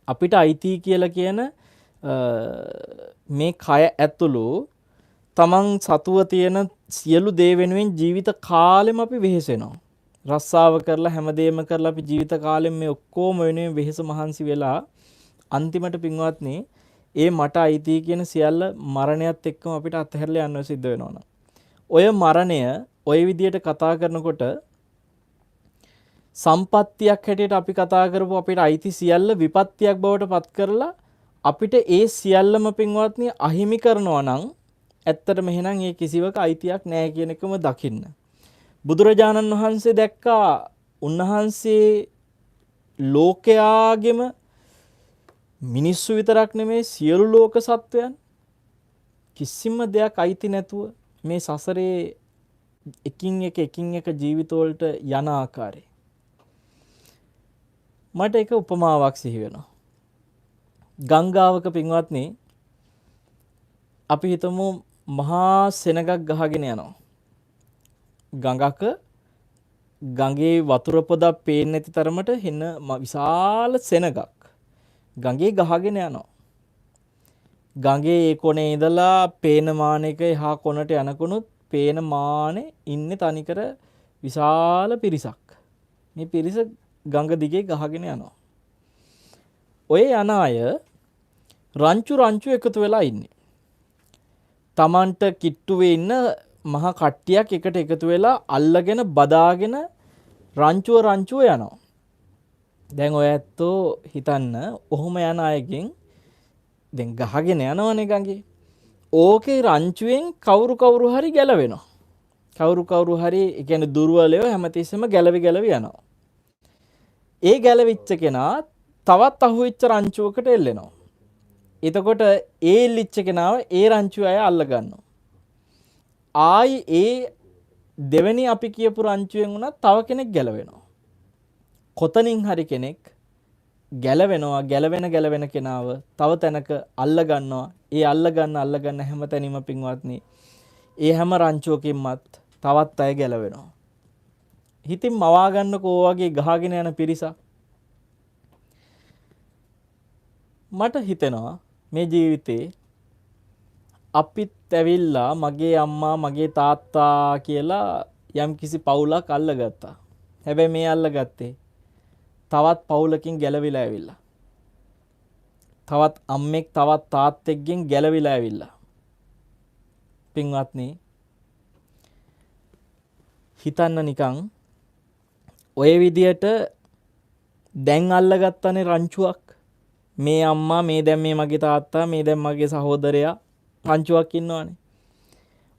අපිට අයිති කියලා කියන මේ කය ඇතුළු තමන් සතුව තියෙන සියලු දේ වෙනුවෙන් ජීවිත කාලෙම අපි වෙහෙසෙනවා. රස්සාව කරලා හැමදේම කරලා අපි ජීවිත කාලෙම මේ ඔක්කොම වෙනුවෙන් වෙහෙස මහන්සි වෙලා අන්තිමට පින්වත්නි ඒ මට අයිති කියන සියල්ල මරණයත් එක්කම අපිට අත්හැරලා යන්න සිද්ධ වෙනවා. ඔය මරණය ඔය විදියට කතා කරනකොට සම්පත්තියක් හැටියට අපි කතා කරපු අපිට අයිති සියල්ල විපත්තියක් බවට පත් කරලා අපිට ඒ සියල්ලම පින්වත්නි අහිමි කරනවා නම් ඇත්තටම එහෙනම් ඒ කිසිවක අයිතියක් නැහැ කියන එකම දකින්න. බුදුරජාණන් වහන්සේ දැක්කා උන්වහන්සේ ලෝකයාගෙම මිනිස්සු විතරක් නෙමේ සියලු ලෝක සත්වයන් කිසිම දෙයක් අයිති නැතුව මේ සසරේ එකින් එක ජීවිතවලට යන ආකාරය. මට එක උපමාවක් සිහි වෙනවා. ගංගාවක පින්වත්නි අපි හිතමු මහා සෙනගක් ගහගෙන යනවා. ගඟක ගඟේ වතුර පොදක් පේන්නේ නැති තරමට හින විශාල සෙනගක් ගඟේ ගහගෙන යනවා. ගඟේ ඒ කොනේ ඉඳලා පේන මානෙක එහා කොනට යනකොනුත් පේන මානේ ඉන්නේ තනිකර විශාල පිරිසක්. මේ පිරිස ගඟ දිගේ ගහගෙන යනවා. ඔය යන අය රංචු එකතු වෙලා ඉන්නේ. Tamanට කිට්ටුවේ ඉන්න මහා කට්ටියක් එකට එකතු වෙලා අල්ලගෙන බදාගෙන රංචුව යනවා. දැන් ඔය ඇත්තෝ හිතන්න ඔහොම යන අයගෙන් දැන් ගහගෙන යනවනේ ගඟේ. ඕකේ රංචුවෙන් කවුරු හරි ගැලවෙනවා. කවුරු හරි ඒ කියන්නේ දුර්වලයෝ හැමතිස්සෙම ගැලවි යනවා. ඒ ගැලවිච්ච කෙනා තවත් අහුවෙච්ච රංචුවකට එල්ලෙනවා. එතකොට ඒ එල්ලිච්ච කෙනාව ඒ රංචුව අය අල්ල ගන්නවා. ආයි ඒ දෙවෙනි අපි කියපු රංචුවෙන් උනත් තව කෙනෙක් ගැලවෙනවා. කොතනින් හරි කෙනෙක් ගැලවෙනවා. ගැලවෙන කෙනාව තව තැනක අල්ල ගන්නවා. ඒ අල්ල ගන්න හැම තැනම පින්වත්නි ඒ හැම රංචුවකින්මත් තවත් අය ගැලවෙනවා. හිතින් මවා ගන්නකෝ වගේ ගහගෙන යන පිරිසක්. මට හිතෙනවා මේ ජීවිතේ අපිත් ඇවිල්ලා මගේ අම්මා මගේ තාත්තා කියලා යම් කිසි පවුලක් අල්ලගත්තා. හැබැයි මේ අල්ලගත්තේ තවත් පවුලකින් ගැලවිලා ඇවිල්ලා. තවත් අම්මෙක් තවත් තාත්තෙක්ගෙන් ගැලවිලා ඇවිල්ලා. පින්වත්නි හිතන්න නිකන් ඔය විදියට දැන් අල්ලගත්තනේ රංචුවක්. මේ අම්මා මේ දැන් මේ මගේ තාත්තා මේ දැන් මගේ සහෝදරයා රංචුවක් ඉන්නවනේ.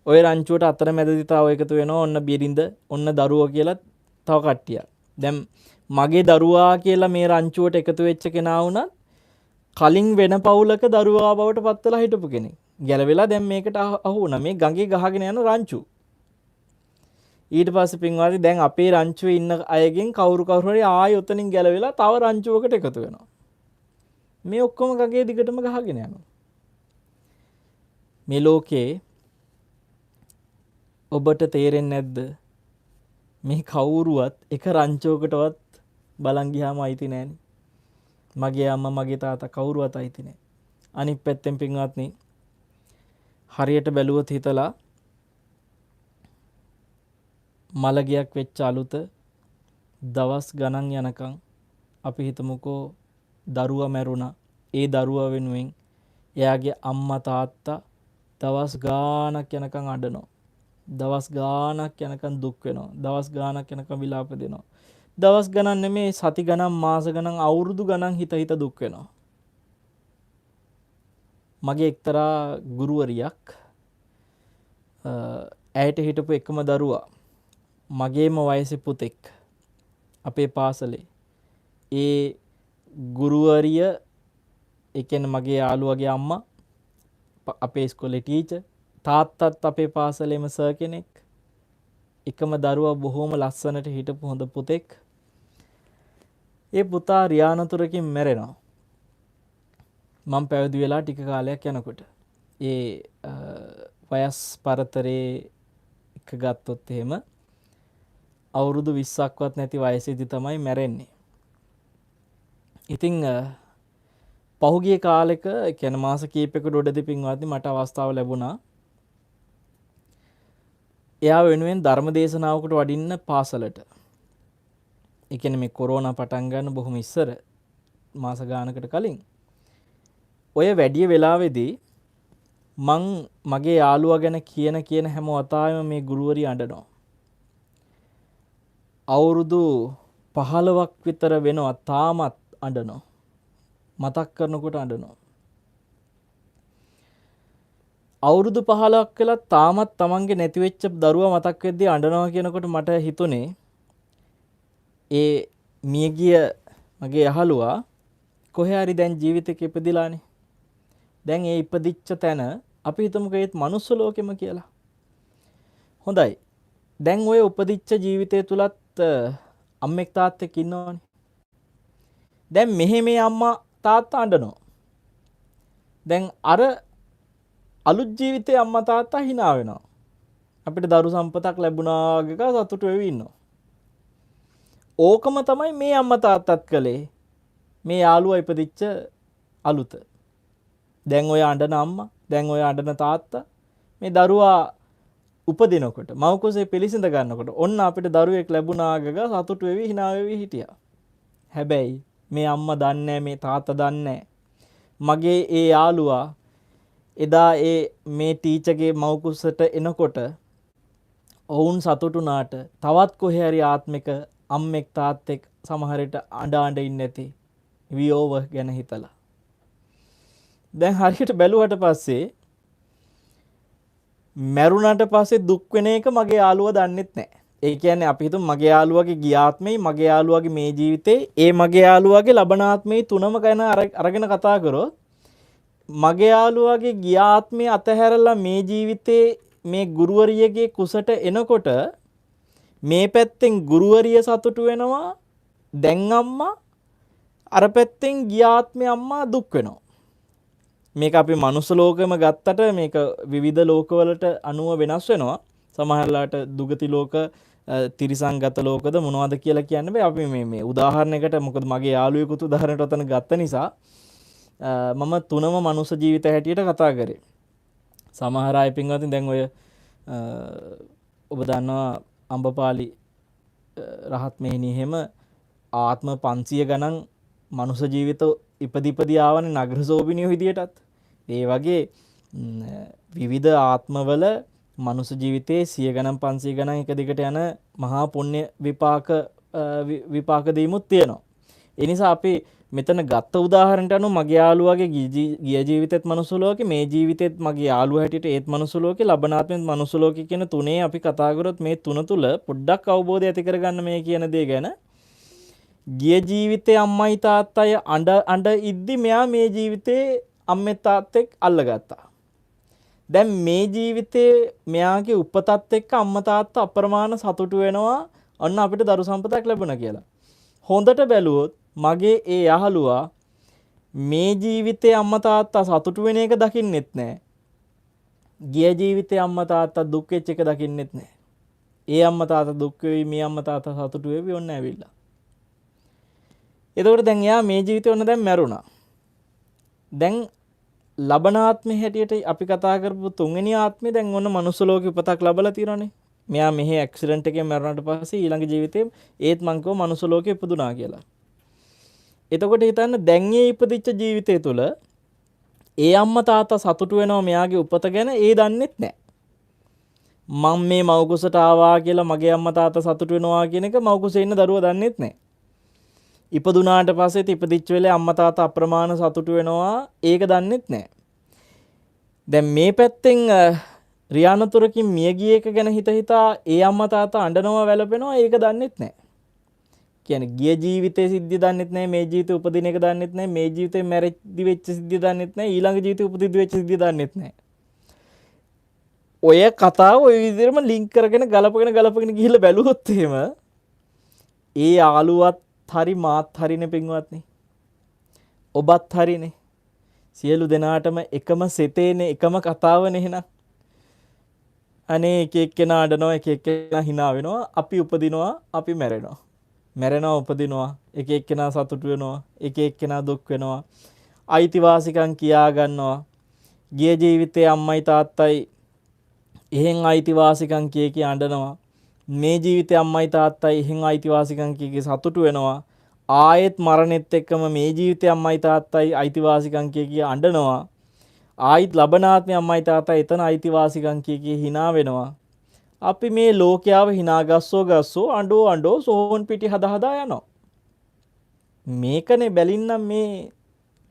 ඔය රංචුවට අතරමැදදී තව එකතු වෙනවා ඔන්න බිරිඳ ඔන්න දරුවා කියලා තව කට්ටියක්. දැන් මගේ දරුවා කියලා මේ රංචුවට එකතු වෙච්ච කෙනා වුණත් කලින් වෙන පවුලක දරුවා බවට පත් වෙලා හිටපු කෙනෙක්. ගැලවිලා දැන් මේකට අහු වුණා. මේ ගඟේ ගහගෙන යන රංචු. ඊට පස්සේ පින්වත්නි දැන් අපේ රංචුවේ ඉන්න අයගෙන් කවුරු හරි ආයෙ උතනින් ගැලවිලා තව රංචුවකට එකතු වෙනවා. මේ ඔක්කොම ගඟේ දිගටම ගහගෙන යනවා. මේ ලෝකේ ඔබට තේරෙන්නේ නැද්ද? මේ කවුරුවත් එක රංචුවකටවත් බලන් ගියාම අයිති නැහැනේ. මගේ අම්මා මගේ තාත්තා කවුරුවත් අයිති නැහැ. අනිත් පැත්තෙන් පින්වත්නි හරියට බැලුවොත් හිතලා මලගියක් වෙච්ච අලුත දවස් ගණන් යනකම් අපි හිතමුකෝ දරුවා මැරුණා. ඒ දරුවා වෙනුවෙන් එයාගේ අම්මා තාත්තා දවස් ගාණක් යනකම් අඬනවා. දවස් ගාණක් යනකම් දුක් වෙනවා. දවස් ගාණක් යනකම් විලාප දෙනවා. දවස් ගණන් නෙමේ සති ගණන් මාස ගණන් අවුරුදු ගණන් හිත දුක් වෙනවා. මගේ එක්තරා ගුරුවරියක් ඇයට හිටපු එකම දරුවා මගේම වයසේ පුතෙක් අපේ පාසලේ ඒ ගුරුවරිය, ඒ කියන්නේ මගේ යාළුවගේ අම්මා, අපේ ඉස්කෝලේ ටීචර්, තාත්තත් අපේ පාසලේම සර් කෙනෙක්, එකම දරුවා බොහොම ලස්සනට හිටපු හොඳ පුතෙක්. ඒ පුතා රියානතුරකින් මැරෙනවා. මම පැවිදි වෙලා ටික කාලයක් යනකොට. ඒ වයස් පරතරේ එක ගත්තොත් එහෙම අවුරුදු 20ක්වත් නැති වයසේදී තමයි මැරෙන්නේ. ඉතින් පහුගිය කාලෙක කියන්නේ මාස කීපයකට උඩදී පින්වත්නි මට අවස්ථාව ලැබුණා එයා වෙනුවෙන් ධර්ම දේශනාවකට වඩින්න පාසලට. ඒ කියන්නේ මේ කොරෝනා පටන් ගන්න බොහොම ඉස්සර මාස ගානකට කලින්. ඔය වැඩි වෙලාවේදී මං මගේ යාළුවා ගැන කියන හැම වතාවෙම මේ ගුරුවරිය අඬනවා. අවුරුදු 15ක් විතර වෙනවා තාමත් අඬනවා. මතක් කරනකොට අඬනවා. අවුරුදු 15ක් වෙලා තාමත් තමන්ගේ නැති වෙච්ච දරුවා මතක් වෙද්දී අඬනවා කියනකොට මට හිතුනේ ඒ මියගිය මගේ යහළුවා කොහේ හරි දැන් ජීවිතේක ඉපදිලානේ. දැන් ඒ ඉපදිච්ච තැන අපි හිතමුකෝ ඒත් මනුස්ස ලෝකෙම කියලා. හොඳයි. දැන් ඔය උපදිච්ච ජීවිතය තුලත් අම්මෙක් තාත්තෙක් ඉන්නවනේ. දැන් මෙහෙ මේ අම්මා තාත්තා අඬනවා. දැන් අර අලුත් ජීවිතේ අම්මා තාත්තා hina වෙනවා. අපිට දරු සම්පතක් ලැබුණා වගේ සතුටු වෙවි ඉන්නවා. ඕකම තමයි මේ අම්මා තාත්තත් කළේ. මේ යාළුවා ඉපදිච්ච අලුත. දැන් ඔය අඬන අම්මා, දැන් ඔය අඬන තාත්තා මේ දරුවා උපදිනකොට මව කුසේ පිළිසිඳ ගන්නකොට ඔන්න අපිට දරුවෙක් ලැබුණා ගග සතුටු වෙවි hina වෙවි හිටියා. හැබැයි මේ අම්මා දන්නේ මේ තාත්තා දන්නේ මගේ ඒ යාළුවා එදා ඒ මේ ටීචර්ගේ මව කුසට එනකොට ඔවුන් සතුටුනාට තවත් කොහේ හරි ආත්මික අම්මෙක් තාත්තෙක් සමහරට අඬ ඉන්නේ නැති වියෝව ගැන හිතලා. දැන් හරියට බැලුවට පස්සේ මැරුණාට පස්සේ දුක් වෙන එක මගේ යාළුවා දන්නෙත් නැහැ. ඒ කියන්නේ අපි හිතමු මගේ යාළුවාගේ ගියාත්මේ මගේ යාළුවාගේ මේ ජීවිතේ ඒ මගේ යාළුවාගේ ලබනාත්මේ තුනම ගැන අරගෙන කතා කරොත් මගේ යාළුවාගේ ගියාත්මේ අතහැරලා මේ ජීවිතේ මේ ගුරුවරියගේ කුසට එනකොට මේ පැත්තෙන් ගුරුවරිය සතුටු වෙනවා. දැන් අම්මා අර පැත්තෙන් ගියාත්මේ අම්මා දුක් වෙනවා. මේක අපි මනුස්ස ලෝකෙම ගත්තට මේක විවිධ ලෝකවලට අනුව වෙනස් වෙනවා. සමහරලාට දුගති ලෝක, තිරිසංගත ලෝකද මොනවද කියලා කියන්න බෑ. අපි මේ උදාහරණයකට මොකද මගේ යාළුවෙකුත් උදාහරණයක් ඔතන ගත්ත නිසා මම තුනම මනුස්ස ජීවිත හැටියට කතා කරේ. සමහර අය පින්වත්නි දැන් ඔය ඔබ දන්නවා අම්බපාලි රහත් මෙහෙණිය එහෙම ආත්ම 500 ගණන් මනුස්ස ජීවිත ඉපදි ආවනේ නගර සෝබිනියෝ විදියටත්. ඒ වගේ විවිධ ආත්මවල මනුස්ස ජීවිතේ 100 ගණන් 500 ගණන් එක දිගට යන මහා පුණ්‍ය විපාක දීමුත් තියෙනවා. ඒ නිසා අපි මෙතන ගත්ත උදාහරණයට අනුව මගේ යාළුවාගේ ගිය ජීවිතෙත් මනුස්ස ලෝකේ, මේ ජීවිතෙත් මගේ යාළුවා හැටියට ඒත් මනුස්ස ලෝකේ, ලබනාත්මෙත් මනුස්ස ලෝකේ කියන තුනේ අපි කතා කරොත් මේ තුන තුල පොඩ්ඩක් අවබෝධය ඇති කරගන්න මේ කියන දේ ගැන. ගිය ජීවිතේ අම්මයි තාත්තයි අඬ ඉද්දි මෙයා මේ ජීවිතේ අම්මේ තාත්තෙක් අල්ලගත්තා. දැන් මේ ජීවිතේ මෙයාගේ උපතත් එක්ක අම්මා තාත්තා අප්‍රමාණ සතුටු වෙනවා අන්න අපිට දරු සම්පතක් ලැබුණා කියලා. හොඳට බැලුවොත් මගේ ඒ යහළුවා මේ ජීවිතේ අම්මා තාත්තා සතුටු වෙන එක දකින්නෙත් නැහැ. ගිය ජීවිතේ අම්මා තාත්තා දුක් වෙච්ච එක දකින්නෙත් නැහැ. ඒ අම්මා තාත්තා දුක් වෙවි, මේ අම්මා තාත්තා සතුටු වෙවි ඔන්න ඇවිල්ලා. එතකොට දැන් එයා මේ ජීවිතේ ඔන්න දැන් මැරුණා. දැන් ලබනාත්මේ හැටියට අපි කතා කරපු තුන්වෙනි ආත්මේ දැන් ඔන්න මනුස්ස ලෝකේ උපතක් ලැබලා තියෙනවානේ. මෙයා මෙහි ඇක්සිඩන්ට් එකෙන් මැරුණාට පස්සේ ඊළඟ ජීවිතේ ඒත් මං කව මනුස්ස ලෝකේ ඉපදුනා කියලා. එතකොට හිතන්න දැන් මේ ඉපදිච්ච ජීවිතය තුළ ඒ අම්මා තාත්තා සතුටු වෙනවා මෙයාගේ උපත ගැන ඒ දන්නෙත් නැහැ. මම මේ මව් කුසට ආවා කියලා මගේ අම්මා තාත්තා සතුටු වෙනවා කියන එක මව් කුසේ ඉන්න දරුවා දන්නෙත් නැහැ. ඉපදුනාට පස්සෙත් ඉපදිච්ච වෙලේ අම්මා තාත්තා අප්‍රමාණ සතුටු වෙනවා ඒක දන්නෙත් නැහැ. දැන් මේ පැත්තෙන් රියානතුරකින් මිය ගිය එක ගැන හිතා ඒ අම්මා තාත්තා අඬනවා වැළපෙනවා ඒක දන්නෙත් නැහැ. කියන්නේ ගිය ජීවිතයේ සිද්ධිය දන්නෙත් නැහැ, මේ ජීවිතේ උපදින එක දන්නෙත් නැහැ, මේ ජීවිතේ මැරෙද්දි වෙච්ච සිද්ධිය දන්නෙත් නැහැ, ඊළඟ ජීවිතේ උපදිද්දි වෙච්ච සිද්ධිය දන්නෙත් නැහැ. ඔය කතාව ඔය විදිහටම ලින්ක් කරගෙන ගලපගෙන ගිහිල්ලා බැලුවොත් එහෙම ඒ යාළුවත් හරි මාත් හරිනේ පින්වත්නි. ඔබත් හරිනේ. සියලු දෙනාටම එකම සෙතේනේ, එකම කතාවනේ එහෙනම්. අනේ එක එක්කෙනා අඬනවා, එක එක්කෙනා hina වෙනවා, අපි උපදිනවා, අපි මැරෙනවා. මැරෙනවා, උපදිනවා, එක එක්කෙනා සතුටු වෙනවා, එක එක්කෙනා දුක් වෙනවා. අයිතිවාසිකම් කියා ගන්නවා. ගිය ජීවිතේ අම්මයි තාත්තයි එහෙන් අයිතිවාසිකම් කිය අඬනවා. මේ ජීවිතේ අම්මයි තාත්තයි එහෙන් අයිතිවාසිකම් කිය සතුටු වෙනවා. ආයෙත් මරණෙත් එක්කම මේ ජීවිතේ අම්මයි තාත්තයි අයිතිවාසිකම් කිය අඬනවා. ආයිත් ලබනාත්මේ අම්මයි තාත්තයි එතන අයිතිවාසිකම් කිය hina වෙනවා. අපි මේ ලෝකයාව hina ගස්සෝ අඬෝ සෝන් පිටි හදා යනවා. මේකනේ බැලින්නම් මේ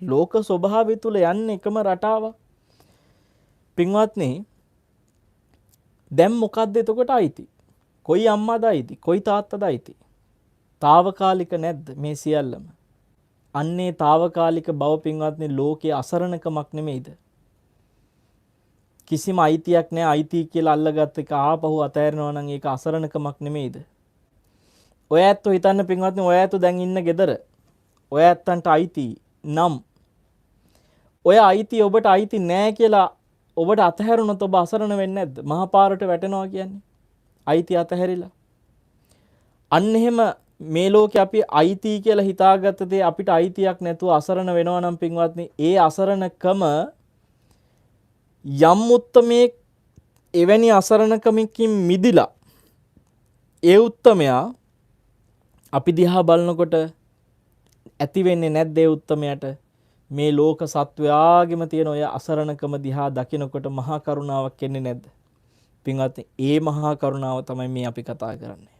ලෝක ස්වභාවය තුල යන්නේ එකම රටාව. පින්වත්නි, දැන් මොකද්ද එතකොට අයිති? කොයි අම්මාද අයිති? කොයි තාත්තද අයිති? తాවකාලික නැද්ද මේ සියල්ලම? අන්නේ తాවකාලික බව පින්වත්නි ලෝකයේ අසරණකමක් නෙමෙයිද? කිසිම අයිතියක් නැහැ. අයිති කියලා අල්ලගත්ත එක ආපහු අතහැරනවා නම් ඒක අසරණකමක් නෙමෙයිද? ඔය ඇත්තෝ හිතන්න පින්වත්නි, ඔය ඇත්තෝ දැන් ඉන්න ගෙදර ඔය ඇත්තන්ට අයිති නම් ඔය අයිති ඔබට අයිති නැහැ කියලා ඔබට අතහැරුණොත් ඔබ අසරණ වෙන්නේ නැද්ද? මහා පාරට වැටෙනවා කියන්නේ අයිති අතහැරිලා. අන්න එහෙම මේ ලෝකේ අපි අයිති කියලා හිතාගත්ත දේ අපිට අයිතියක් නැතුව අසරණ වෙනවා නම් පින්වත්නි, ඒ අසරණකම යම් උත්තමයේ එවැනි අසරණකමකින් මිදිලා ඒ උත්තමයා අපි දිහා බලනකොට ඇති වෙන්නේ නැද්ද ඒ උත්තමයට මේ ලෝක සත්වයාගෙම තියෙන ඔය අසරණකම දිහා දකිනකොට මහා කරුණාවක් එන්නේ නැද්ද? පින්වත්නි, ඒ මහා කරුණාව තමයි මේ අපි කතා කරන්නේ.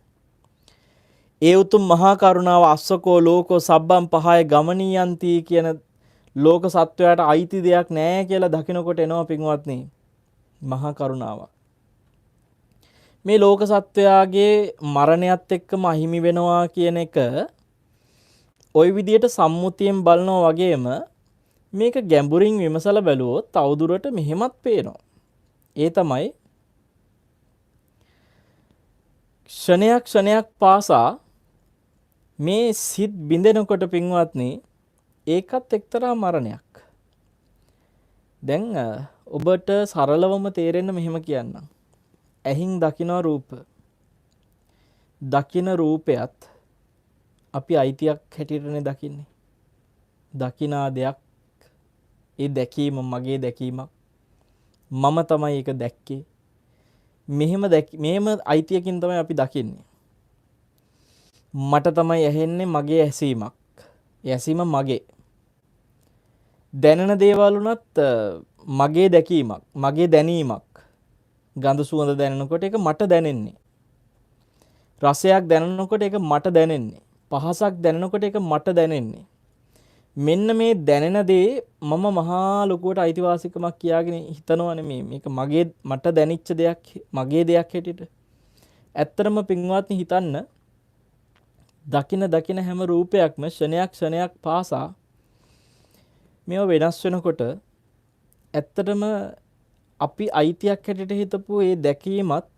ඒ උතුම් මහා කරුණාව අස්සකෝ ලෝකෝ සබ්බම් පහය ගමනියන්ති කියන ලෝක සත්වයාට අයිති දෙයක් නැහැ කියලා දකිනකොට එනවා පින්වත්නි මහා කරුණාවක්. මේ ලෝක සත්වයාගේ මරණයත් එක්කම අහිමි වෙනවා කියන එක ওই විදියට සම්මුතියෙන් බලනවා වගේම මේක ගැඹුරින් විමසලා බැලුවොත් තවදුරට මෙහෙමත් පේනවා. ඒ තමයි ක්ෂණයක් පාසා මේ සිත් බිඳෙනකොට පින්වත්නි ඒකත් එක්තරා මරණයක්. දැන් ඔබට සරලවම තේරෙන්න මෙහෙම කියන්නම්. ඇහින් දකින රූප. දකින රූපයත් අපි අයිතියක් හැටියටනේ දකින්නේ. දකිනා දෙයක්, ඒ දැකීම මගේ දැකීමක්. මම තමයි ඒක දැක්කේ. මෙහෙම අයිතියකින් තමයි අපි දකින්නේ. මට තමයි ඇහෙන්නේ මගේ ඇසීමක්. ඇසීම මගේ. දැනෙන දේවල් උනත් මගේ දැකීමක්, මගේ දැනීමක්. ගඳ සුවඳ දැනෙනකොට ඒක මට දැනෙන්නේ. රසයක් දැනෙනකොට ඒක මට දැනෙන්නේ. පහසක් දැනෙනකොට ඒක මට දැනෙන්නේ. මෙන්න මේ දැනෙන දේ මම මහා ලොකුවට අයිතිවාසිකමක් කියාගෙන හිතනවා නෙමෙයි. මේක මට දැනෙච්ච දෙයක්, මගේ දෙයක් හැටියට. ඇත්තටම පින්වත්නි හිතන්න, දකින හැම රූපයක්ම ක්ෂණයක් පාසා මේව වෙනස් වෙනකොට ඇත්තටම අපි අයිතියක් හැටියට හිතපු ඒ දැකීමත්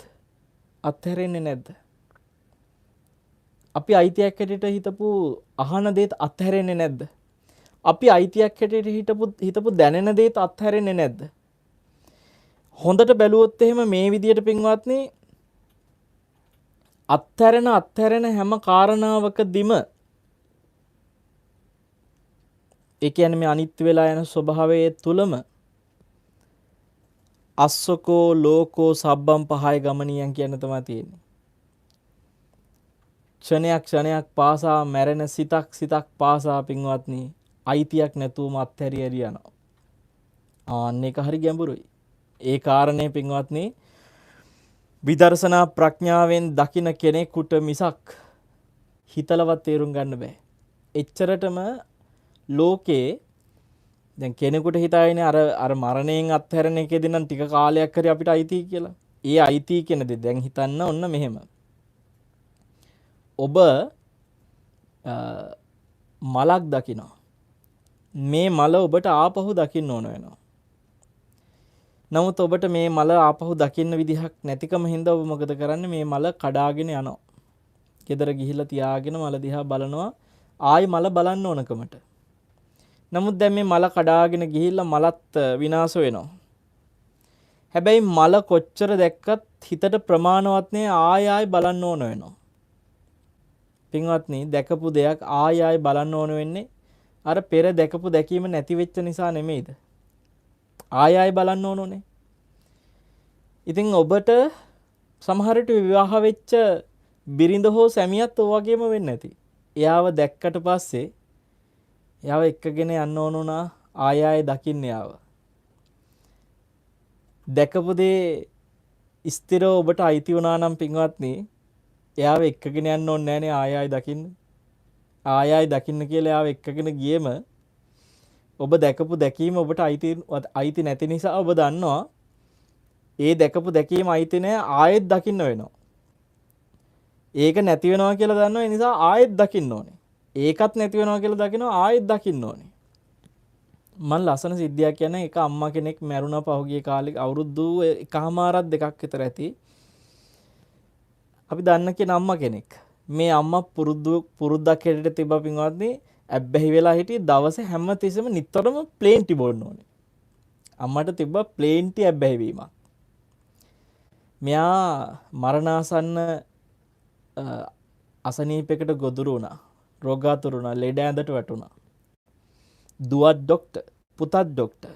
අත්හැරෙන්නේ නැද්ද? අපි අයිතියක් හැටියට හිතපු අහන දේත් අත්හැරෙන්නේ නැද්ද? අපි අයිතියක් හැටියට හිතපු දැනෙන දේත් අත්හැරෙන්නේ නැද්ද? හොඳට බැලුවොත් එහෙම මේ විදියට පින්වත්නි අත්හැරෙන හැම කාරණාවකදීම ඒ කියන්නේ මේ අනිත්‍ය වෙලා යන ස්වභාවයේ තුලම අස්සකෝ ලෝකෝ සබ්බම් පහය ගමනියන් කියන තමයි තියෙන්නේ. ක්ෂණයක් පාසා මැරෙන සිතක් පාසා පින්වත්නි අයිතියක් නැතුවම අත්හැරිය යනවා. ආන්න එක හරි ගැඹුරුයි. ඒ කාරණේ පින්වත්නි විදර්ශනා ප්‍රඥාවෙන් දකින කෙනෙකුට මිසක් හිතලවත් තේරුම් ගන්න බෑ. එච්චරටම ලෝකේ දැන් කෙනෙකුට හිතාගෙන අර මරණයෙන් අත්හැරෙන එකේදී නම් ටික කාලයක් හරි අපිට අයිති කියලා. ඒ අයිති කියන දේ දැන් හිතන්න ඔන්න මෙහෙම. ඔබ මලක් දකිනවා. මේ මල ඔබට ආපහු දකින්න ඕන වෙනවා. නමුත් ඔබට මේ මල ආපහු දකින්න විදිහක් නැතිකම හින්දා ඔබ මොකද කරන්නේ? මේ මල කඩාගෙන යනවා. ගෙදර ගිහිල්ලා තියාගෙන මල දිහා බලනවා. ආයි මල බලන්න ඕනකමට. නමුත් දැන් මේ මල කඩාගෙන ගිහිල්ලා මලත් විනාශ වෙනවා. හැබැයි මල කොච්චර දැක්කත් හිතට ප්‍රමාණවත් නෑ, ආයි බලන්න ඕන වෙනවා. පින්වත්නි, දැකපු දෙයක් ආයි බලන්න ඕන වෙන්නේ අර පෙර දැකපු දැකීම නැති වෙච්ච නිසා නෙමෙයිද? ආයි බලන්න ඕනෝනේ. ඉතින් ඔබට සමහර විට විවාහ වෙච්ච බිරිඳ හෝ සැමියාත් ඔය වගේම වෙන්නේ නැති. එයාව දැක්කට පස්සේ එයාව එක්කගෙන යන්න ඕන උනා, ආයි දකින්න යාව. දැකපු දේ ස්ථිරව ඔබට අයිති වුණා නම් පින්වත්නි, එයාව එක්කගෙන යන්න ඕනේ නෑනේ ආයි දකින්න. ආයි දකින්න කියලා එයාව එක්කගෙන ගියේම ඔබ දැකපු දැකීම ඔබට අයිති නැති නිසා ඔබ දන්නවා ඒ දැකපු දැකීම අයිති නෑ, ආයෙත් දකින්න වෙනවා. ඒක නැති වෙනවා කියලා දන්නවා, ඒ නිසා ආයෙත් දකින්න ඕනේ. ඒකත් නැති වෙනවා කියලා දකිනවා, ආයෙත් දකින්න ඕනේ. මම ලස්සන සිද්ධියක් කියන්නේ, එක අම්මා කෙනෙක් මැරුණා පහුගිය කාලේ, අවුරුදු 1මාරක් 2ක් විතර ඇති. අපි දන්න කෙන අම්මා කෙනෙක්. මේ අම්මා පුරුද්දක් හැටියට තිබ්බා පින්වත්නි, ඇබ්බැහි වෙලා හිටියේ දවසේ හැම තිස්සෙම නිතරම ප්ලේන් ටි බොන්න ඕනේ. අම්මට තිබ්බා ප්ලේන් ටි ඇබ්බැහි වීමක්. මෙයා මරණාසන්න අසනීපයකට ගොදුරු වුණා. රෝගාතුර වුණා, ලෙඩ ඇඳට වැටුණා. දුවත් ડોක්ටර්, පුතත් ડોක්ටර්.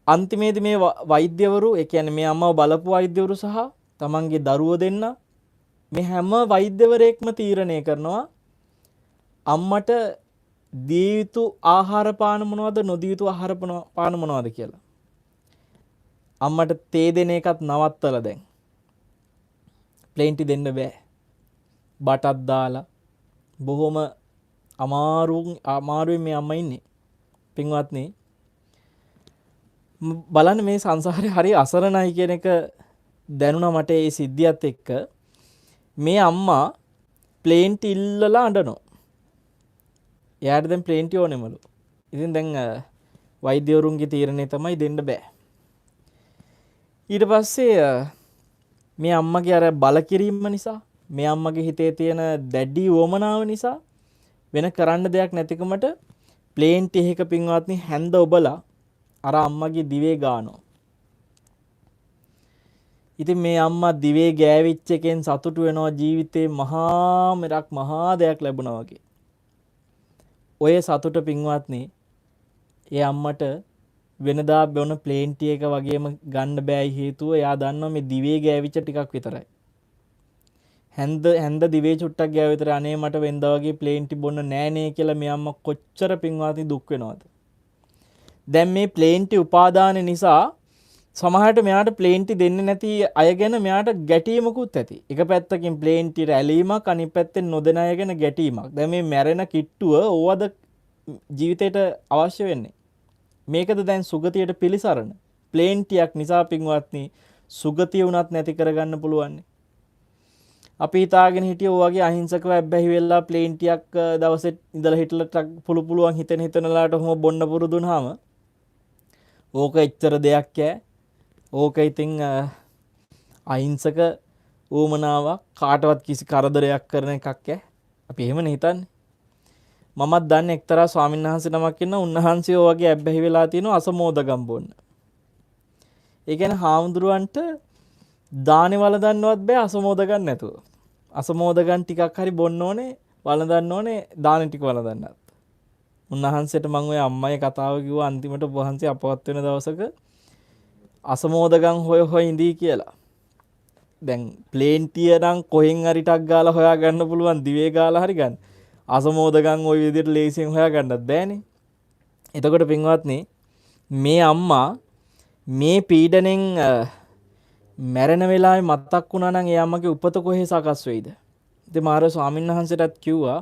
අන්තිමේදී මේ වෛද්‍යවරු, ඒ කියන්නේ මේ අම්මව බලපු වෛද්‍යවරු සහ තමන්ගේ දරුවෝ දෙන්න, මේ හැම වෛද්‍යවරයෙක්ම තීරණය කරනවා අම්මට දිය යුතු ආහාර පාන මොනවද, නොදිය යුතු ආහාර පාන මොනවද කියලා. අම්මට තේ දෙන එකත් නවත්තලා දැන් ප්ලේන් ටි දෙන්න බෑ. බටක් දාලා බොහොම අමාරුවෙන් මේ අම්මා ඉන්නේ. පින්වත්නි, බලන්න මේ සංසාරේ හරි අසරණයි කියන එක දැනුණා මට ඒ සිද්ධියත් එක්ක. මේ අම්මා ප්ලේන් ටි ඉල්ලලා අඬනවා. එයාට දැන් ප්ලේන් ටි ඕනෙමලු. ඉතින් දැන් වෛද්‍යවරුන්ගේ තීරණය තමයි දෙන්න බෑ. ඊට පස්සේ මේ අම්මගේ අර බලකිරීම නිසා, මේ අම්මගේ හිතේ තියෙන දැඩි වමනාව නිසා වෙන කරන්න දෙයක් නැතිකමට ප්ලේන් ටි එකක පින්වත්නි හැන්ද ඔබලා අර අම්මගේ දිවේ ගානවා. ඉතින් මේ අම්මා දිවේ ගෑවිච්ච එකෙන් සතුටු වෙනවා, ජීවිතේ මහා මෙරක් මහා දෙයක් ලැබුණා වගේ. ඔය සතුට පින්වත්නි ඒ අම්මට වෙනදා බොන ප්ලේන් ටි එක වගේම ගන්න බෑ. හේතුව එයා දන්නවා මේ දිවේ ගෑවිච්ච ටිකක් විතරයි. හැන්ද දිවේ චුට්ටක් ගෑව විතර අනේ මට වෙනදා වගේ ප්ලේන් ටි බොන්න නෑනේ කියලා මේ අම්මා කොච්චර පින්වත්නි දුක් වෙනවද. දැන් මේ ප්ලේන් ටි උපාදාන නිසා සමහරට මෙයාට ප්ලේන් ටි දෙන්නේ නැති අය ගැන මෙයාට ගැටීමකුත් ඇති. එක පැත්තකින් ප්ලේන් ටි රැලීමක්, අනිත් පැත්තෙන් නොදෙන අය ගැන ගැටීමක්. දැන් මේ මැරෙන කිට්ටුව ඕවද ජීවිතේට අවශ්‍ය වෙන්නේ. මේකද දැන් සුගතියට පිළිසරණ. ප්ලේන් ටියක් නිසා පින්වත්නි සුගතිය උනත් නැති කරගන්න පුළුවන්. අපි හිතාගෙන හිටිය ඔය වගේ අහිංසකව ඇබ්බැහි වෙලා ප්ලේන් ටියක් දවසෙත් ඉඳලා හිටලා පුළුවන් හිතනලාට ඔහොම බොන්න පුරුදුනහම ඕක එච්චර දෙයක් ඈ. ඕක ඉතින් අහිංසක ඌමනාවක්, කාටවත් කිසි කරදරයක් කරන එකක් ඈ. අපි එහෙමනේ හිතන්නේ. මමත් දන්නේ එක්තරා ස්වාමීන් වහන්සේ නමක් ඉන්න, උන්වහන්සේ ඔය වගේ ඇබ්බැහි වෙලා තියෙනවා අසමෝදගම් බොන්න. ඒ කියන්නේ හාමුදුරුවන්ට දානේ වළඳන්නවත් බෑ අසමෝදගම් නැතුව. අසමෝදගම් ටිකක් හරි බොන්න ඕනේ, වළඳන්න ඕනේ, දානේ ටික වළඳන්නත්. උන්වහන්සේට මම ඔය අම්මයි කතාව කිව්වා, අන්තිමට වහන්සේ අපවත් වෙන දවසක අසමෝදගම් හොය ඉඳී කියලා. දැන් ප්ලේන් ටිය නම් කොහෙන් හරි ටක් ගාලා හොයා ගන්න පුළුවන්, දිවේ ගාලා හරි ගන්න. අසමෝදගම් ওই විදිහට ලේසියෙන් හොයා ගන්නත් බෑනේ. එතකොට පින්වත්නි මේ අම්මා මේ පීඩණයෙන් මැරෙන වෙලාවේ මතක් වුණා නම් ඒ අම්මගේ උපත කොහේ සකස් වෙයිද? ඉතින් මාර ස්වාමීන් වහන්සේටත් කිව්වා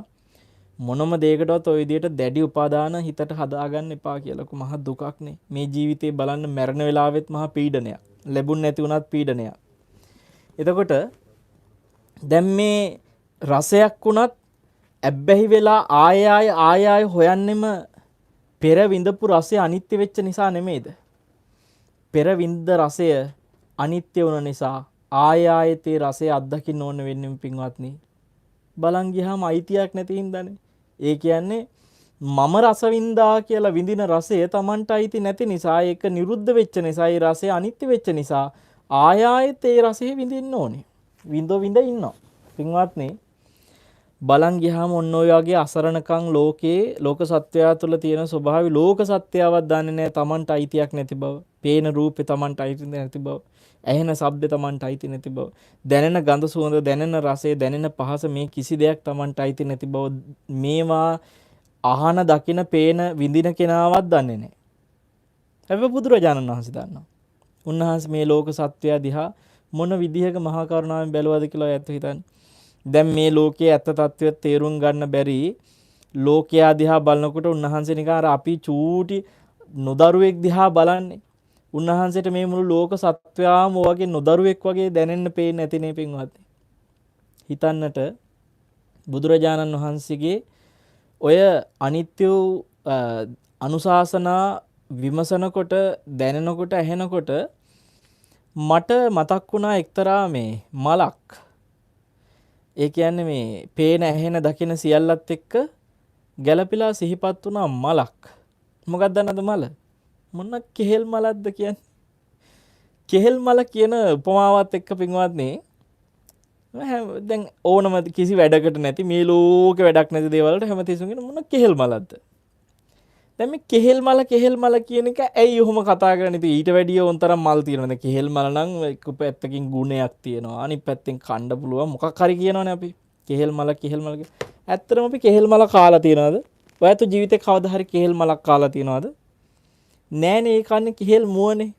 මොනම දෙයකටවත් ওই විදිහට දැඩි උපාදාන හිතට හදාගන්න එපා කියලා. මහ දුකක්නේ. මේ ජීවිතේ බලන්න මැරෙන වෙලාවෙත් මහ පීඩනයක්. ලැබුණ නැති වුණත් පීඩනයක්. එතකොට දැන් මේ රසයක් වුණත් ඇබ්බැහි වෙලා ආය ආය හොයන්නෙම පෙර විඳපු රසය අනිත්‍ය වෙච්ච නිසා නෙමෙයිද? පෙර විඳ රසය අනිත්‍ය වුණ නිසා ආය ආයෙත් ඒ රසය අත්දකින්න ඕන වෙන්නේ පින්වත්නි. බලන් ගියාම අයිතියක් නැති හින්දානේ. ඒ කියන්නේ මම රස වින්දා කියලා විඳින රසය Tamanට අයිති නැති නිසා, ඒක නිරුද්ධ වෙච්ච නිසා, ඒ රසය අනිත්‍ය වෙච්ච නිසා ආය ආයෙත් ඒ රසය විඳින්න ඕනේ. විඳ ඉන්නවා. පින්වත්නි බලන් ගියාම ඔන්න ඔය වගේ අසරණකම් ලෝකේ ලෝක සත්‍යය තුළ තියෙන ස්වභාවය ලෝක සත්‍යයවත් දන්නේ නැහැ. Tamanට අයිතියක් නැති බව, පේන රූපේ Tamanට අයිති නැති බව, ඇහෙන ශබ්ද Tamanට අයිති නැති බව, දැනෙන ගඳ සුවඳ, දැනෙන රසය, දැනෙන පහස, මේ කිසි දෙයක් Tamanට අයිති නැති බව, මේවා අහන දකින පේන විඳින කෙනාවත් දන්නේ නැහැ. හැබැයි බුදුරජාණන් වහන්සේ දන්නවා. උන්වහන්සේ මේ ලෝක සත්‍යය දිහා මොන විදිහක මහා කරුණාවෙන් බැලුවද කියලා ඇත්ත හිතන්නේ. දැන් මේ ලෝකයේ ඇත්ත తත්වය තේරුම් ගන්න බැරි ලෝකයා දිහා බලනකොට උන්වහන්සේ නිකන් අර අපි චූටි නොදරුවෙක් දිහා බලන්නේ. උන්වහන්සේට මේ මුළු ලෝක සත්වයාම වගේ නොදරුවෙක් වගේ දැනෙන්න පේන්නේ නැති නේ පින්වත්නි. හිතන්නට බුදුරජාණන් වහන්සේගේ ඔය අනිත්‍ය අනුශාසනා විමසනකොට, දැනෙනකොට, ඇහෙනකොට මට මතක් වුණා එක්තරා මේ මලක්. ඒ කියන්නේ මේ පේන ඇහෙන දකින සියල්ලත් එක්ක ගැළපිලා සිහිපත් වුණා මලක්. මොකක්ද දන්නද මල? මොන කෙහෙල් මලක්ද කියන්නේ? කෙහෙල් මල කියන උපමාවත් එක්ක පින්වත්නි දැන් ඕනම කිසි වැඩකට නැති මේ ලෝකේ වැඩක් නැති දේවල් වලට හැමතිස්සෙම කියන මොන කෙහෙල් මලක්ද? දැන් මේ කෙහෙල් මල කියන එක ඇයි ඔහොම කතා කරන්නේ? ඉතින් ඊට වැඩිය උන්තරම් මල් තියෙනවා. දැන් කෙහෙල් මල නම් එක පැත්තකින් ගුණයක් තියෙනවා. අනිත් පැත්තෙන් කන්න පුළුවන් මොකක් හරි කියනවනේ අපි. කෙහෙල් මල ඇත්තටම අපි කෙහෙල් මල කාලා තියනවද? ඔයත් ජීවිතේ කවදා හරි කෙහෙල් මලක් කාලා තියනවද? නෑනේ. ඒ කන්නේ කෙහෙල් මුවනේ.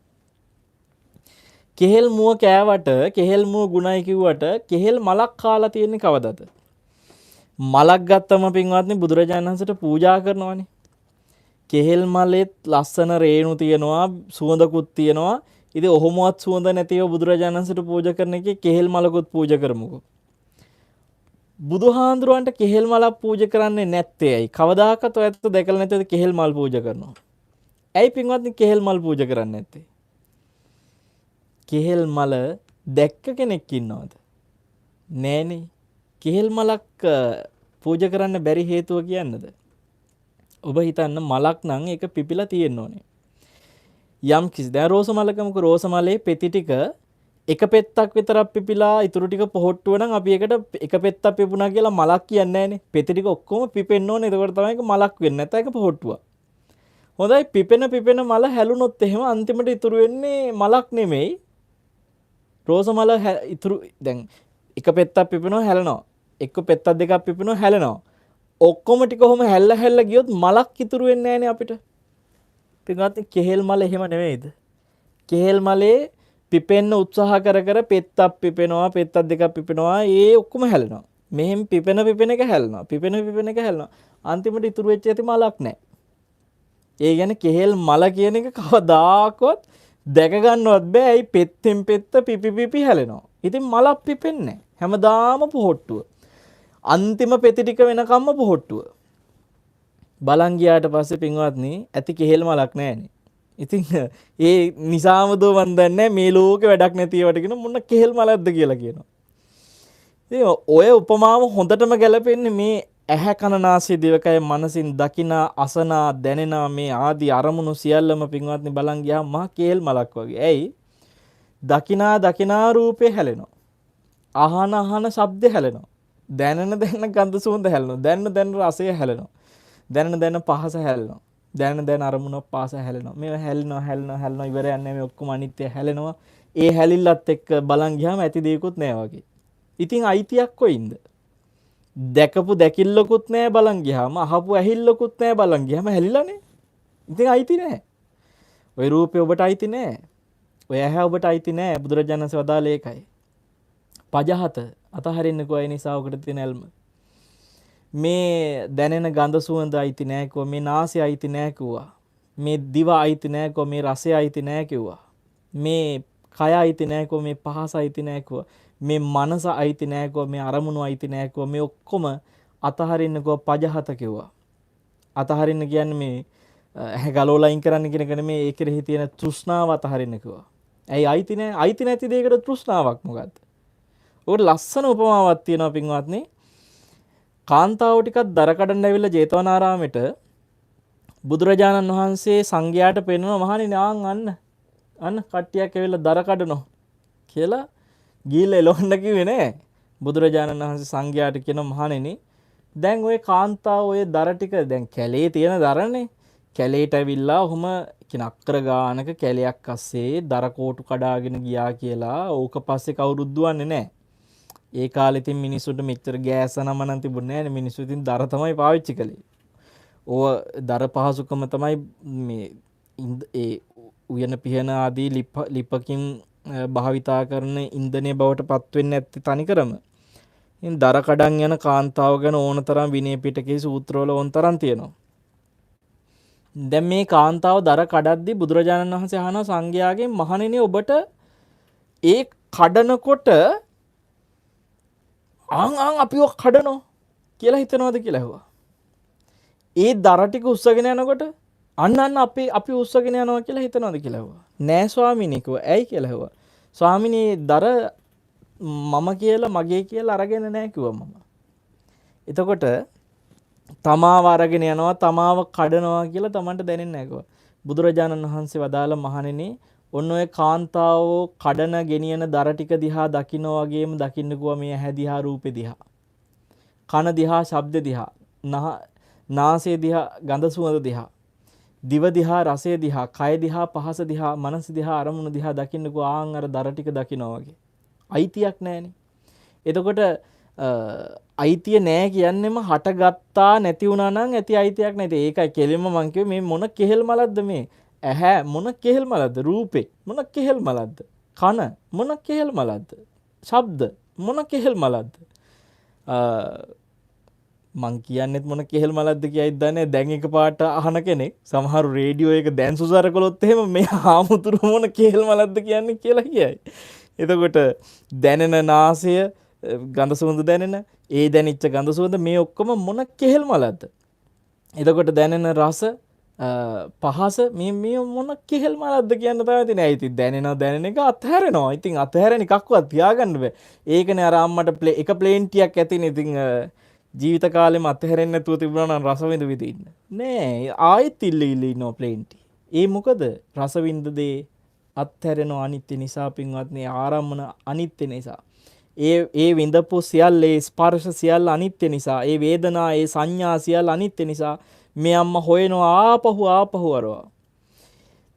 කෙහෙල් මුව කෑවට, කෙහෙල් මුව ගුණයි කිව්වට කෙහෙල් මලක් කාලා තියෙන්නේ කවදද? මලක් ගත්තම පින්වත්නි බුදුරජාණන් වහන්සේට පූජා කරනවානේ. කෙහෙල් මලෙත් ලස්සන රේණු තියෙනවා, සුවඳකුත් තියෙනවා. ඉතින් ඔහොමවත් සුවඳ නැතිව බුදුරජාණන් වහන්සේට පූජා කරන එකේ කෙහෙල් මලකුත් පූජා කරමුකෝ. බුදුහාඳුරන්ට කෙහෙල් මලක් පූජා කරන්නේ නැත්තේ ඇයි? කවදාකවත් ඔයත් දැකලා නැතද කෙහෙල් මල් පූජා කරනවා? ඇයි පින්වත්නි කෙහෙල් මල් පූජා කරන්නේ නැත්තේ? කෙහෙල් මල දැක්ක කෙනෙක් ඉන්නවද? නෑනේ. කෙහෙල් මලක් පූජා කරන්න බැරි හේතුව කියන්නද? ඔබ හිතන්න මලක් නම් ඒක පිපිලා තියෙන්න ඕනේ. යම් කිසි දැන් රෝස මලකමක රෝස මලේ පෙති ටික එක පෙත්තක් විතරක් පිපිලා ඊටු ටික පොහොට්ටුව නම් අපි ඒකට එක පෙත්තක් පිපුණා කියලා මලක් කියන්නේ නැහනේ. පෙති ටික ඔක්කොම පිපෙන්න ඕනේ. එතකොට තමයි ඒක මලක් වෙන්නේ. නැත්නම් ඒක පොහොට්ටුවක්. හොඳයි පිපෙන මල හැලුනොත් එහෙම අන්තිමට ඉතුරු වෙන්නේ මලක් නෙමෙයි. රෝස මල ඉතුරු දැන් එක පෙත්තක් පිපෙනවා හැලෙනවා. එක්ක පෙත්තක් දෙකක් පිපෙනවා හැලෙනවා. ඔක්කොම ටික කොහොම හැල්ල ගියොත් මලක් ඉතුරු වෙන්නේ නැහනේ අපිට. පින්වත්නි කෙහෙල් මල එහෙම නෙවෙයිද? කෙහෙල් මලේ පිපෙන්න උත්සාහ කර පෙත්තක් පිපෙනවා, පෙත්තක් දෙකක් පිපෙනවා, ඒ ඔක්කොම හැලෙනවා. මෙහෙම පිපෙන එක හැලෙනවා. පිපෙන එක හැලෙනවා. අන්තිමට ඉතුරු වෙච්ච ඇති මලක් නැහැ. ඒ කියන්නේ කෙහෙල් මල කියන එක කවදාකවත් දැක ගන්නවත් බෑ. ඇයි පෙත්තෙන් පෙත්ත පිපි හැලෙනවා. ඉතින් මලක් පිපෙන්නේ නැහැ. හැමදාම පොහොට්ටුව. අන්තිම පෙති ටික වෙනකම්ම පොහොට්ටුව. බලන් ගියාට පස්සේ පින්වත්නි ඇති කෙහෙල් මලක් නැහැනේ. ඉතින් ඒ නිසාම දෝ මන් දන්නේ මේ ලෝකේ වැඩක් නැති ඒවට කියන මොන කෙහෙල් මලක්ද කියලා කියනවා. ඉතින් ඔය උපමාව හොඳටම ගැලපෙන්නේ මේ ඇහැ කන නාසය දිවකය මනසින් දකිනා අසනා දැනෙනා මේ ආදී අරමුණු සියල්ලම පින්වත්නි බලන් ගියාම මහ කෙහෙල් මලක් වගේ. ඇයි? දකිනා රූපේ හැලෙනවා. අහන ශබ්ද හැලෙනවා. දැනෙන ගන්ධ සුවඳ හැලෙනවා. දැනෙන රසය හැලෙනවා. දැනෙන පහස හැලෙනවා. දැනෙන අරමුණ පාස හැලෙනවා. මේවා හැලෙනවා ඉවරයක් නැහැ. මේ ඔක්කොම අනිත්‍ය හැලෙනවා. ඒ හැලිල්ලත් එක්ක බලන් ගියාම ඇති දෙයක්වත් නැහැ වගේ. ඉතින් අයිතියක් කොයින්ද? දැකපු දැකිල්ලකුත් නැහැ බලන් ගියාම, අහපු ඇහිල්ලකුත් නැහැ බලන් ගියාම හැලිලානේ. ඉතින් අයිති නැහැ. ওই රූපේ ඔබට අයිති නැහැ. ඔය ඇහැ ඔබට අයිති නැහැ. බුදුරජාණන් වහන්සේ වදාළේ ඒකයි. පජහත අතහරින්නකෝ ඒ නිසා ඔකට තියෙන ඇල්ම. මේ දැනෙන ගඳ සුවඳ අයිති නැහැ කිව්වා. මේ නාසය අයිති නැහැ කිව්වා. මේ දිව අයිති නැහැ කිව්වා. මේ රසය අයිති නැහැ කිව්වා. මේ කය අයිති නැහැ කිව්වා. මේ පහස අයිති නැහැ කිව්වා. මේ මනස අයිති නැහැ කිව්වා. මේ අරමුණු අයිති නැහැ කිව්වා. මේ ඔක්කොම අතහරින්න කිව්වා පජහත කිව්වා. අතහරින්න කියන්නේ මේ ඇහැ ගලවලා අයින් කරන්න කියන එක නෙමෙයි ඒ කෙරෙහි තියෙන තෘෂ්ණාව අතහරින්න කිව්වා. ඇයි අයිති නැහැ? අයිති නැති දෙයකට තෘෂ්ණාවක් මොකද්ද? ඔකට ලස්සන උපමාවක් තියෙනවා පින්වත්නි. කාන්තාව ටිකක් දර කඩන්න ඇවිල්ලා ජේතවනාරාමෙට බුදුරජාණන් වහන්සේ සංඝයාට පෙන්වනවා මහණෙනි අන්න කට්ටියක් ඇවිල්ලා දර කඩනවා කියලා ගිහිල්ලා එලවන්න කිව්වේ නෑ. බුදුරජාණන් වහන්සේ සංඝයාට කියන මහණෙනි දැන් ওই කාන්තාව ඔය දර ටික දැන් කැලේ තියෙන දරනේ කැලේට ඇවිල්ලා ඔහම කියන අක්කර ගානක කැලයක් අස්සේ දර කෝටු කඩාගෙන ගියා කියලා ඕක පස්සේ කවුරුත් දුවන්නේ නැහැ. ඒ කාලේ ඉතින් මිනිස්සුන්ට මෙච්චර ගෑස් නමනන් තිබුණේ නැහැ නේ. මිනිස්සු ඉතින් දර තමයි පාවිච්චි කළේ. ඕව දර පහසුකම තමයි මේ ඒ උයන පිහන ආදී ලිපකින් භාවිතා කරන ඉන්ධනයේ බවට පත් වෙන්නේ නැත්තේ තනිකරම. ඉතින් දර කඩන් යන කාන්තාව ගැන ඕනතරම් විනය පිටකේ සූත්‍රවල ඕනතරම් තියෙනවා. දැන් මේ කාන්තාව දර කඩද්දී බුදුරජාණන් වහන්සේ අහනවා සංඝයාගෙන් මහණෙනි ඔබට ඒ කඩනකොට අපිව කඩනෝ කියලා හිතනවද කියලා ඇහුවා. ඒ දර ටික උස්සගෙන යනකොට අන්න අපි උස්සගෙන යනවා කියලා හිතනවද කියලා ඇහුවා. නෑ ස්වාමීනි කිව්වා. ඇයි කියලා ඇහුවා. ස්වාමීනි දර මම කියලා මගේ කියලා අරගෙන නෑ කිව්වා මම. එතකොට තමාව අරගෙන යනවා තමාව කඩනවා කියලා Tamanට දැනෙන්නේ නැහැ කිව්වා. බුදුරජාණන් වහන්සේ වදාළ මහණෙනි ඔන්න ඔය කාන්තාව කඩන ගෙනියන දර ටික දිහා දකින්න වගේම දකින්න කිව්වා මේ ඇහැ දිහා රූපේ දිහා. කන දිහා ශබ්ද දිහා. නාසය දිහා ගඳ සුවඳ දිහා. දිව දිහා රසය දිහා. කය දිහා පහස දිහා. මනස දිහා අරමුණු දිහා දකින්න කිව්වා ආන් අර දර ටික දකින්නවා වගේ. අයිතියක් නැහැනේ. එතකොට අයිතිය නෑ කියන්නෙම හටගත්තා නැති වුණා නම් ඇති අයිතියක් නැති. ඒකයි කෙලින්ම මං කිව්වේ මේ මොන කෙහෙල් මලක්ද මේ? ඇහැ මොන කෙහෙල් මලක්ද? රූපේ මොන කෙහෙල් මලක්ද? කන මොන කෙහෙල් මලක්ද? ශබ්ද මොන කෙහෙල් මලක්ද? මං කියන්නෙත් මොන කෙහෙල් මලක්ද කියයිද දන්නේ. දැන් එකපාරට අහන කෙනෙක් සමහරු රේඩියෝ එක දැන් සුසර කළොත් එහෙම මේ ආමුතුරු මොන කෙහෙල් මලක්ද කියන්නේ කියලා කියයි. එතකොට දැනෙන නාසය ගඳ සුවඳ දැනෙන ඒ දැනිච්ච ගඳ සුවඳ මේ ඔක්කොම මොන කෙහෙල් මලක්ද? එතකොට දැනෙන රස පහස මේ මොන කෙහෙල් මලක්ද කියන්න තමයි තියෙන්නේ. ඇයි ඉතින් දැනෙන එක අත්හැරෙනවා. ඉතින් අත්හැරෙන එකක්වත් තියාගන්න බෑ. ඒකනේ අර අම්මට එක ප්ලේන් ටිකක් ඇතිනේ. ඉතින් ජීවිත කාලෙම අත්හැරෙන්නේ නැතුව තිබුණා නම් රස විඳ ඉන්න. නෑ ආයෙත් ඉන්නවා ප්ලේන් ටි. ඒ මොකද රස විඳ දේ අත්හැරෙනවා අනිත්‍ය නිසා පින්වත්නි. ආරම්මන අනිත්‍ය නිසා. ඒ විඳපු සියල්ල ඒ ස්පර්ශ සියල්ල අනිත්‍ය නිසා ඒ වේදනා ඒ සංඥා සියල්ල අනිත්‍ය නිසා මේ අම්මා හොයනවා ආපහු අරවා.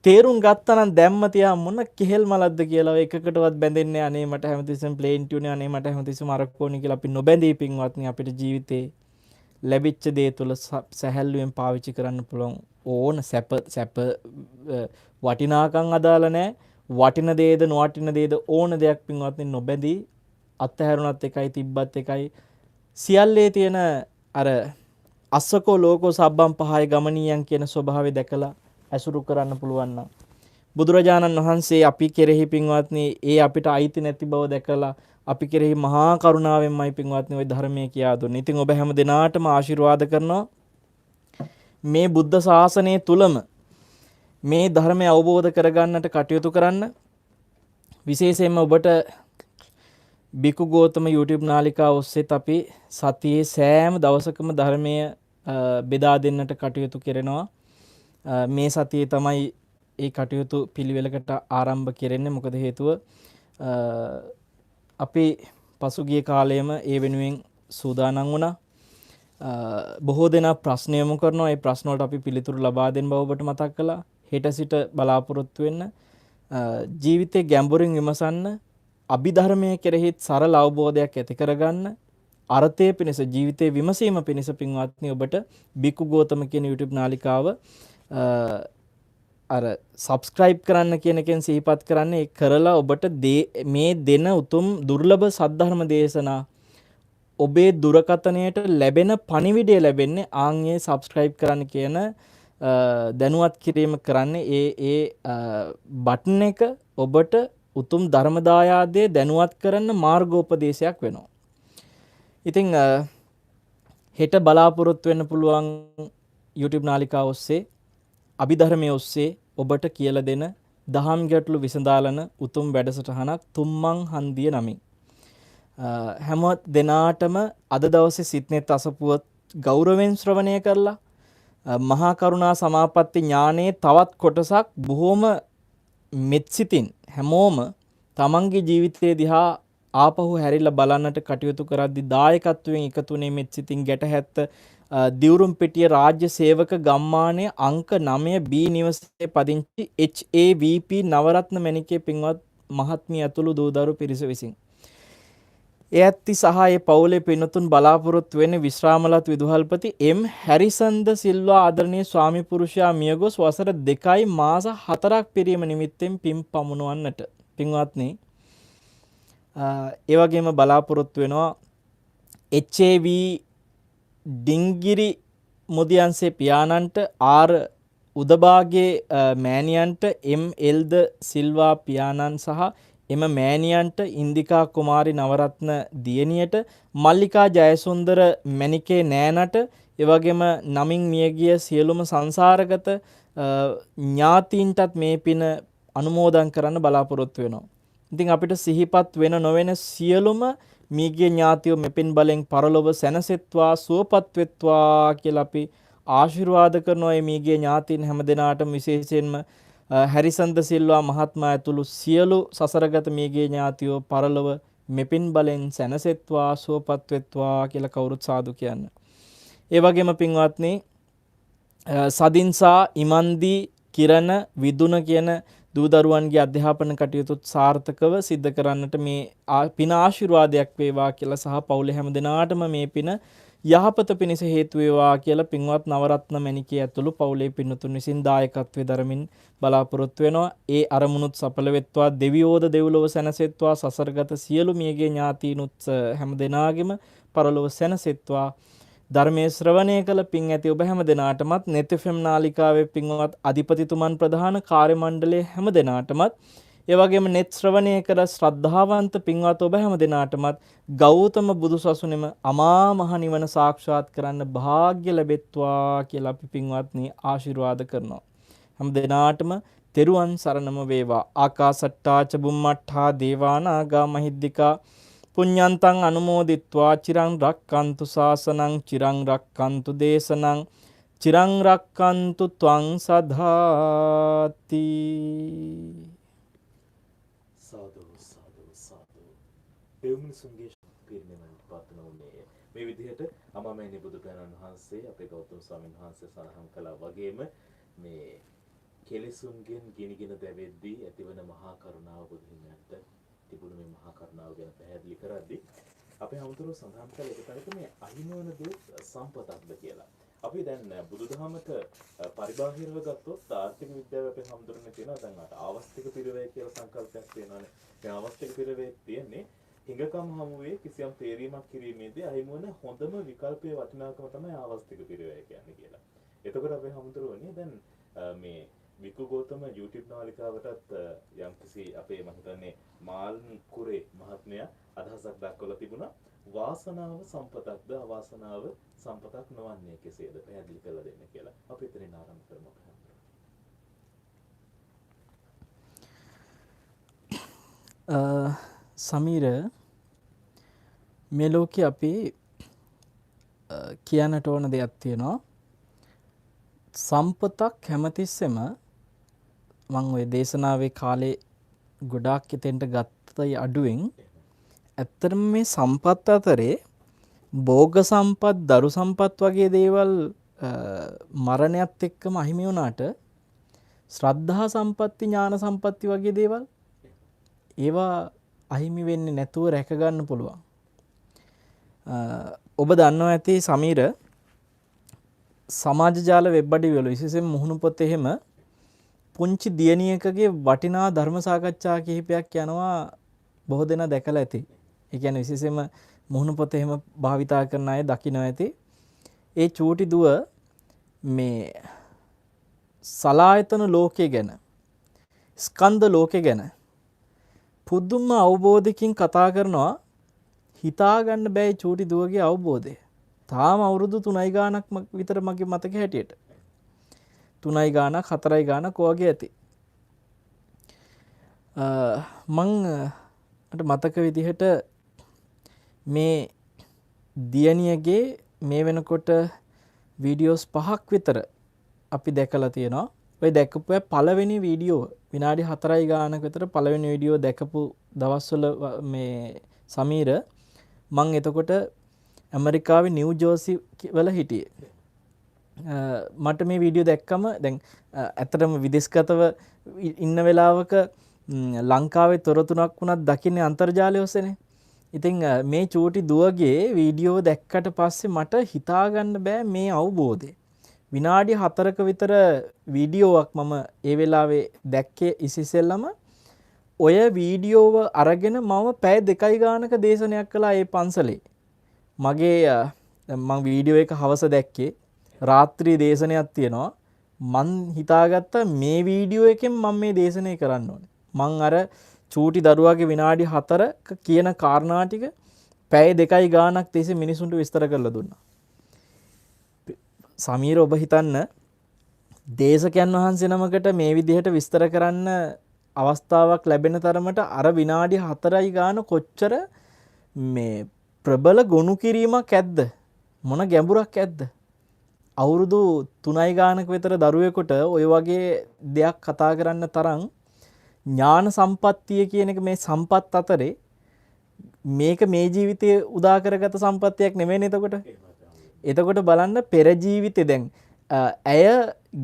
තේරුම් ගත්තා නම් දැම්ම තියා මොන කෙහෙල් මලක්ද කියලා එකකටවත් බැඳෙන්නේ අනේ මට හැමතිස්සෙම ප්ලේන් ටියුනේ අනේ මට හැමතිස්සෙම අරක්කෝනි කියලා අපි නොබැඳී පින්වත්නි අපිට ජීවිතේ ලැබිච්ච දේ තුළ සැහැල්ලුවෙන් පාවිච්චි කරන්න පුළුවන් ඕන සැප වටිනාකම් අදාළ නැහැ. වටින දේද නොවටින දේද ඕන දෙයක් පින්වත්නි නොබැඳී අත්හැරුණත් එකයි තිබ්බත් එකයි සියල්ලේ තියෙන අර අස්සකෝ ලෝකෝ සබ්බම් පහය ගමනියන් කියන ස්වභාවය දැකලා ඇසුරු කරන්න පුළුවන් නම් බුදුරජාණන් වහන්සේ අපි කෙරෙහි පින්වත්නි ඒ අපිට අයිති නැති බව දැකලා අපි කෙරෙහි මහා කරුණාවෙන්මයි පින්වත්නි ওই ධර්මයේ කියා දුන්නේ. ඉතින් ඔබ හැම දිනාටම ආශිර්වාද කරනවා මේ බුද්ධ ශාසනය තුලම මේ ධර්මය අවබෝධ කරගන්නට කටයුතු කරන්න. විශේෂයෙන්ම ඔබට බිකු ගෝතම YouTube නාලිකාව ඔස්සේත් අපි සතියේ සෑම දවසකම ධර්මය බෙදා දෙන්නට කටයුතු කරනවා. මේ සතියේ තමයි ඒ කටයුතු පිළිවෙලකට ආරම්භ කෙරෙන්නේ. මොකද හේතුව අපි පසුගිය කාලයේම ඒ වෙනුවෙන් සූදානම් වුණා. බොහෝ දෙනා ප්‍රශ්න යොමු කරනවා. ඒ ප්‍රශ්න වලට අපි පිළිතුරු ලබා දෙන්න බව ඔබට මතක් කළා. හෙට සිට බලාපොරොත්තු වෙන්න. ජීවිතේ ගැඹුරින් විමසන්න. අභිධර්මයේ කෙරෙහිත් සරල අවබෝධයක් ඇති කරගන්න. අර්ථය පිණිස ජීවිතේ විමසීම පිණිස පින්වත්නි ඔබට බිකු ගෝතම කියන YouTube නාලිකාව අර subscribe කරන්න කියන එකෙන් සිහිපත් කරන්නේ කරලා ඔබට මේ දෙන උතුම් දුර්ලභ සද්ධර්ම දේශනා ඔබේ දුරකථනයට ලැබෙන පණිවිඩය ලැබෙන්නේ ආන්ගේ subscribe කරන්න කියන දැනුවත් කිරීම කරන්නේ ඒ බටන් එක ඔබට උතුම් ධර්ම දායාදයේ දැනුවත් කරන මාර්ගෝපදේශයක් වෙනවා. ඉතින් හෙට බලාපොරොත්තු වෙන්න පුළුවන් YouTube නාලිකාව ඔස්සේ අභිධර්මයේ ඔස්සේ ඔබට කියලා දෙන දහම් ගැටළු විසඳාලන උතුම් වැඩසටහනක් තුම්මන් හන්දිය නමින්. හැම දෙනාටම අද දවසේ සිත්නෙත් අසපුවත් ගෞරවයෙන් ශ්‍රවණය කරලා මහා කරුණා සමාපatti ඥානයේ තවත් කොටසක් බොහොම මෙත්සිතින් හැමෝම තමන්ගේ ජීවිතයේ දිහා ආපහු හැරිලා බලන්නට කටයුතු කරද්දී දායකත්වයෙන් එකතුනේ මෙත්සිතින් ගැටහැත්ත දිවුරුම් පිටිය රාජ්‍ය සේවක ගම්මානයේ අංක 9B නිවසේ පදිංචි HAVP නවරත්න මැණිකේ පින්වත් මහත්මිය ඇතුළු දූදරු පිරිස විසින් ඒ ඇත්ති සහ ඒ පවුලේ පින්තුන් බලාපොරොත්තු වෙන්නේ විශ්‍රාමලත් විදුහල්පති එම් හැරිසන්ද සිල්වා ආදරණීය ස්වාමි පුරුෂයා මියගොස් වසර 2යි මාස 4ක් පිරීම නිමිත්තෙන් පින් පමුණවන්නට. පින්වත්නි ඒ වගේම බලාපොරොත්තු වෙනවා HAV ඩිංගිරි මුදියන්සේ පියාණන්ට ආර් උදබාගේ මෑණියන්ට එල්.ද සිල්වා පියාණන් සහ එම මෑණියන්ට ඉන්දිකා කුමාරි නවරත්න දියණියට මල්ලිකා ජයසුන්දර මැණිකේ නෑනට එවැගේම නමින් මියගිය සියලුම සංසාරගත ඥාතීන්ටත් මේ පින අනුමෝදන් කරන්න බලාපොරොත්තු වෙනවා. ඉතින් අපිට සිහිපත් වෙන නොවන සියලුම මියගිය ඥාතියෝ මෙපින් බලෙන් පරලොව සැනසෙත්වා සුවපත් වෙත්වා කියලා අපි ආශිර්වාද කරනවා. මේ මියගිය ඥාතීන් හැමදෙනාටම විශේෂයෙන්ම හැරිසන්ද සිල්වා මහත්මයා ඇතුළු සියලු සසරගත මියගිය ඥාතියෝ පරලොව මෙපින් බලෙන් සැනසෙත්වා සුවපත් වෙත්වා කියලා කවුරුත් සාදු කියන්න. ඒ වගේම පින්වත්නි සදින්සා ඉමන්දී කිරණ විදුන කියන දූ දරුවන්ගේ අධ්‍යාපන කටයුතුත් සාර්ථකව සිද්ධ කරන්නට මේ පින ආශිර්වාදයක් වේවා කියලා සහ පවුලේ හැම දෙනාටම මේ පින යහපත පිණිස හේතු වේවා කියලා පින්වත් නවරත්න මැණිකේ ඇතුළු පවුලේ පින්තුන් විසින් දායකත්වයේ දරමින් බලාපොරොත්තු වෙනවා. ඒ අරමුණුත් සඵල වෙත්වා දෙවියෝද දෙව්ලොව සැනසෙත්වා සසරගත සියලු මියගේ ඥාතීනුත් හැම දෙනාගේම පරලොව සැනසෙත්වා. ධර්මයේ ශ්‍රවණය කළ පින් ඇති ඔබ හැම දෙනාටමත් net FM නාලිකාවේ පින්වත් අධිපතිතුමන් ප්‍රධාන කාර්ය මණ්ඩලයේ හැම දෙනාටමත් ඒ වගේම net ශ්‍රවණය කර ශ්‍රද්ධාවන්ත පින්වත් ඔබ හැම දෙනාටමත් ගෞතම බුදුසසුනේම අමා මහ නිවන සාක්ෂාත් කරන්න වාග්ය ලැබෙත්වා කියලා අපි පින්වත්නි ආශිර්වාද කරනවා. හැම දෙනාටම තෙරුවන් සරණම වේවා. ආකාසට්ටා ච බුම්මට්ටා දේවානාගා මහිද්దికා පුඤ්ඤන්තං අනුමෝදිත්වා චිරං රක්칸තු ශාසනං චිරං රක්칸තු දේශනං චිරං රක්칸තු ත්වං සදාති. සාදු සාදු සාදු. දෙව්මිනිසුන්ගේ පිරිනමන පාතනෝනේ මේ විදිහට අමාමෑණි බුදු පියාණන් වහන්සේ අපේ ගෞතම ස්වාමීන් වහන්සේ සඳහන් කළා වගේම මේ කෙලෙසුන්ගෙන් ගිනිගෙන දැවෙද්දී ඇතිවන මහා කරුණාව බුදු හිමියන්ට තිබුණු මේ මහා කරුණාව ගැන පැහැදිලි කරද්දී අපේ අමුතුරු සඳහන් කළ එක තැනක මේ අහිමිවන දේ සම්පතක්ද කියලා. අපි දැන් බුදුදහමට පරිබාහිරව ගත්තොත් ආර්ථික විද්‍යාව අපේ හඳුරන්නේ තියෙනවා දැන් ආවස්තික පිරවැය කියලා සංකල්පයක් තියෙනවානේ. මේ ආවස්තික පිරවැය තියෙන්නේ හිඟකම් හමුවේ කිසියම් තේරීමක් කිරීමේදී අහිමිවන හොඳම විකල්පයේ වටිනාකම තමයි ආවස්තික පිරවැය කියන්නේ කියලා. එතකොට අපේ හඳුරන්නේ දැන් මේ විකු ගෝතම YouTube නාලිකාවටත් යම්කිසි අපේ මම හිතන්නේ මාල් කුරේ මහත්මයා අදහසක් දක්වලා තිබුණා. වාසනාව සම්පතක්ද අවාසනාව සම්පතක් නොවන්නේ කෙසේද පැහැදිලි කරලා දෙන්න කියලා. අපි එතනින් ආරම්භ කරමු. සමීර මේ ලෝකේ අපි කියන්නට ඕන දෙයක් තියෙනවා. සම්පතක් හැමතිස්සෙම මම ওই දේශනාවේ කාලේ ගොඩාක් එතෙන්ට ගත්තයි අඩුවෙන් ඇත්තටම මේ සම්පත් අතරේ භෝග සම්පත් දරු සම්පත් වගේ දේවල් මරණයත් එක්කම අහිමි වුණාට ශ්‍රද්ධා සම්පatti ඥාන සම්පatti වගේ දේවල් ඒවා අහිමි වෙන්නේ නැතුව රැක ගන්න පුළුවන්. ඔබ දන්නවා ඇති සමීර සමාජ ජාල වෙබ් අඩවිවල විශේෂයෙන් මුහුණු පොතේ එහෙම පුංචි දියණියකගේ වටිනා ධර්ම සාකච්ඡා කිහිපයක් යනවා බොහෝ දෙනා දැකලා ඇති. ඒ කියන්නේ විශේෂයෙන්ම මුහුණු පොතේ එහෙම භාවිතා කරන අය දකිනවා ඇති. ඒ චූටි දුව මේ සලායතන ලෝකය ගැන ස්කන්ධ ලෝකය ගැන පුදුම අවබෝධයකින් කතා කරනවා. හිතා ගන්න බෑ චූටි දුවගේ අවබෝධය. තාම අවුරුදු 3යි ගානක් විතර මගේ මතක හැටියට 3යි ගානක් 4යි ගානක් වගේ ඇති. මට මතක විදිහට මේ දියණියගේ මේ වෙනකොට වීඩියෝස් 5ක් විතර අපි දැකලා තියෙනවා. ඔය දැකපු පළවෙනි වීඩියෝ විනාඩි 4යි ගානක විතර පළවෙනි වීඩියෝ දැකපු දවස්වල මේ සමීර මං එතකොට ඇමරිකාවේ නිව් ජර්සි වල හිටියේ. මට මේ වීඩියෝ දැක්කම දැන් ඇත්තටම විදේශගතව ඉන්න වෙලාවක ලංකාවේ තොරතුරක් වුණත් දකින්නේ අන්තර්ජාලය ඔස්සේනේ. ඉතින් මේ චූටි දුවගේ වීඩියෝ දැක්කට පස්සේ මට හිතා ගන්න බෑ මේ අවබෝධය. විනාඩි 4ක විතර වීඩියෝවක් මම ඒ වෙලාවේ දැක්කේ ඉසිසෙල්ලම ඔය වීඩියෝව අරගෙන මම පැය 2යි ගානක දේශනයක් කළා ඒ පන්සලේ. මගේ මම වීඩියෝ එක හවස දැක්කේ රාත්‍රී දේශනයක් තියෙනවා. මං හිතාගත්තා මේ වීඩියෝ එකෙන් මම මේ දේශනය කරන්න ඕනේ. මං අර චූටි දරුවාගේ විනාඩි 4ක කියන කාරණා ටික පැය 2යි ගානක් තිස්සේ මිනිසුන්ට විස්තර කරලා දුන්නා. සමීර ඔබ හිතන්න දේශකයන් වහන්සේ නමකට මේ විදිහට විස්තර කරන්න අවස්ථාවක් ලැබෙන තරමට අර විනාඩි 4යි ගාන කොච්චර මේ ප්‍රබල ගොනු කිරීමක් ඇද්ද? මොන ගැඹුරක් ඇද්ද? අවුරුදු 3යි ගානක විතර දරුවෙකුට ওই වගේ දෙයක් කතා කරන්න තරම් ඥාන සම්පත්තිය කියන එක මේ සම්පත් අතරේ මේක මේ ජීවිතයේ උදා කරගත සම්පත්තියක් නෙමෙයිනේ එතකොට. එතකොට බලන්න පෙර ජීවිතේ දැන් ඇය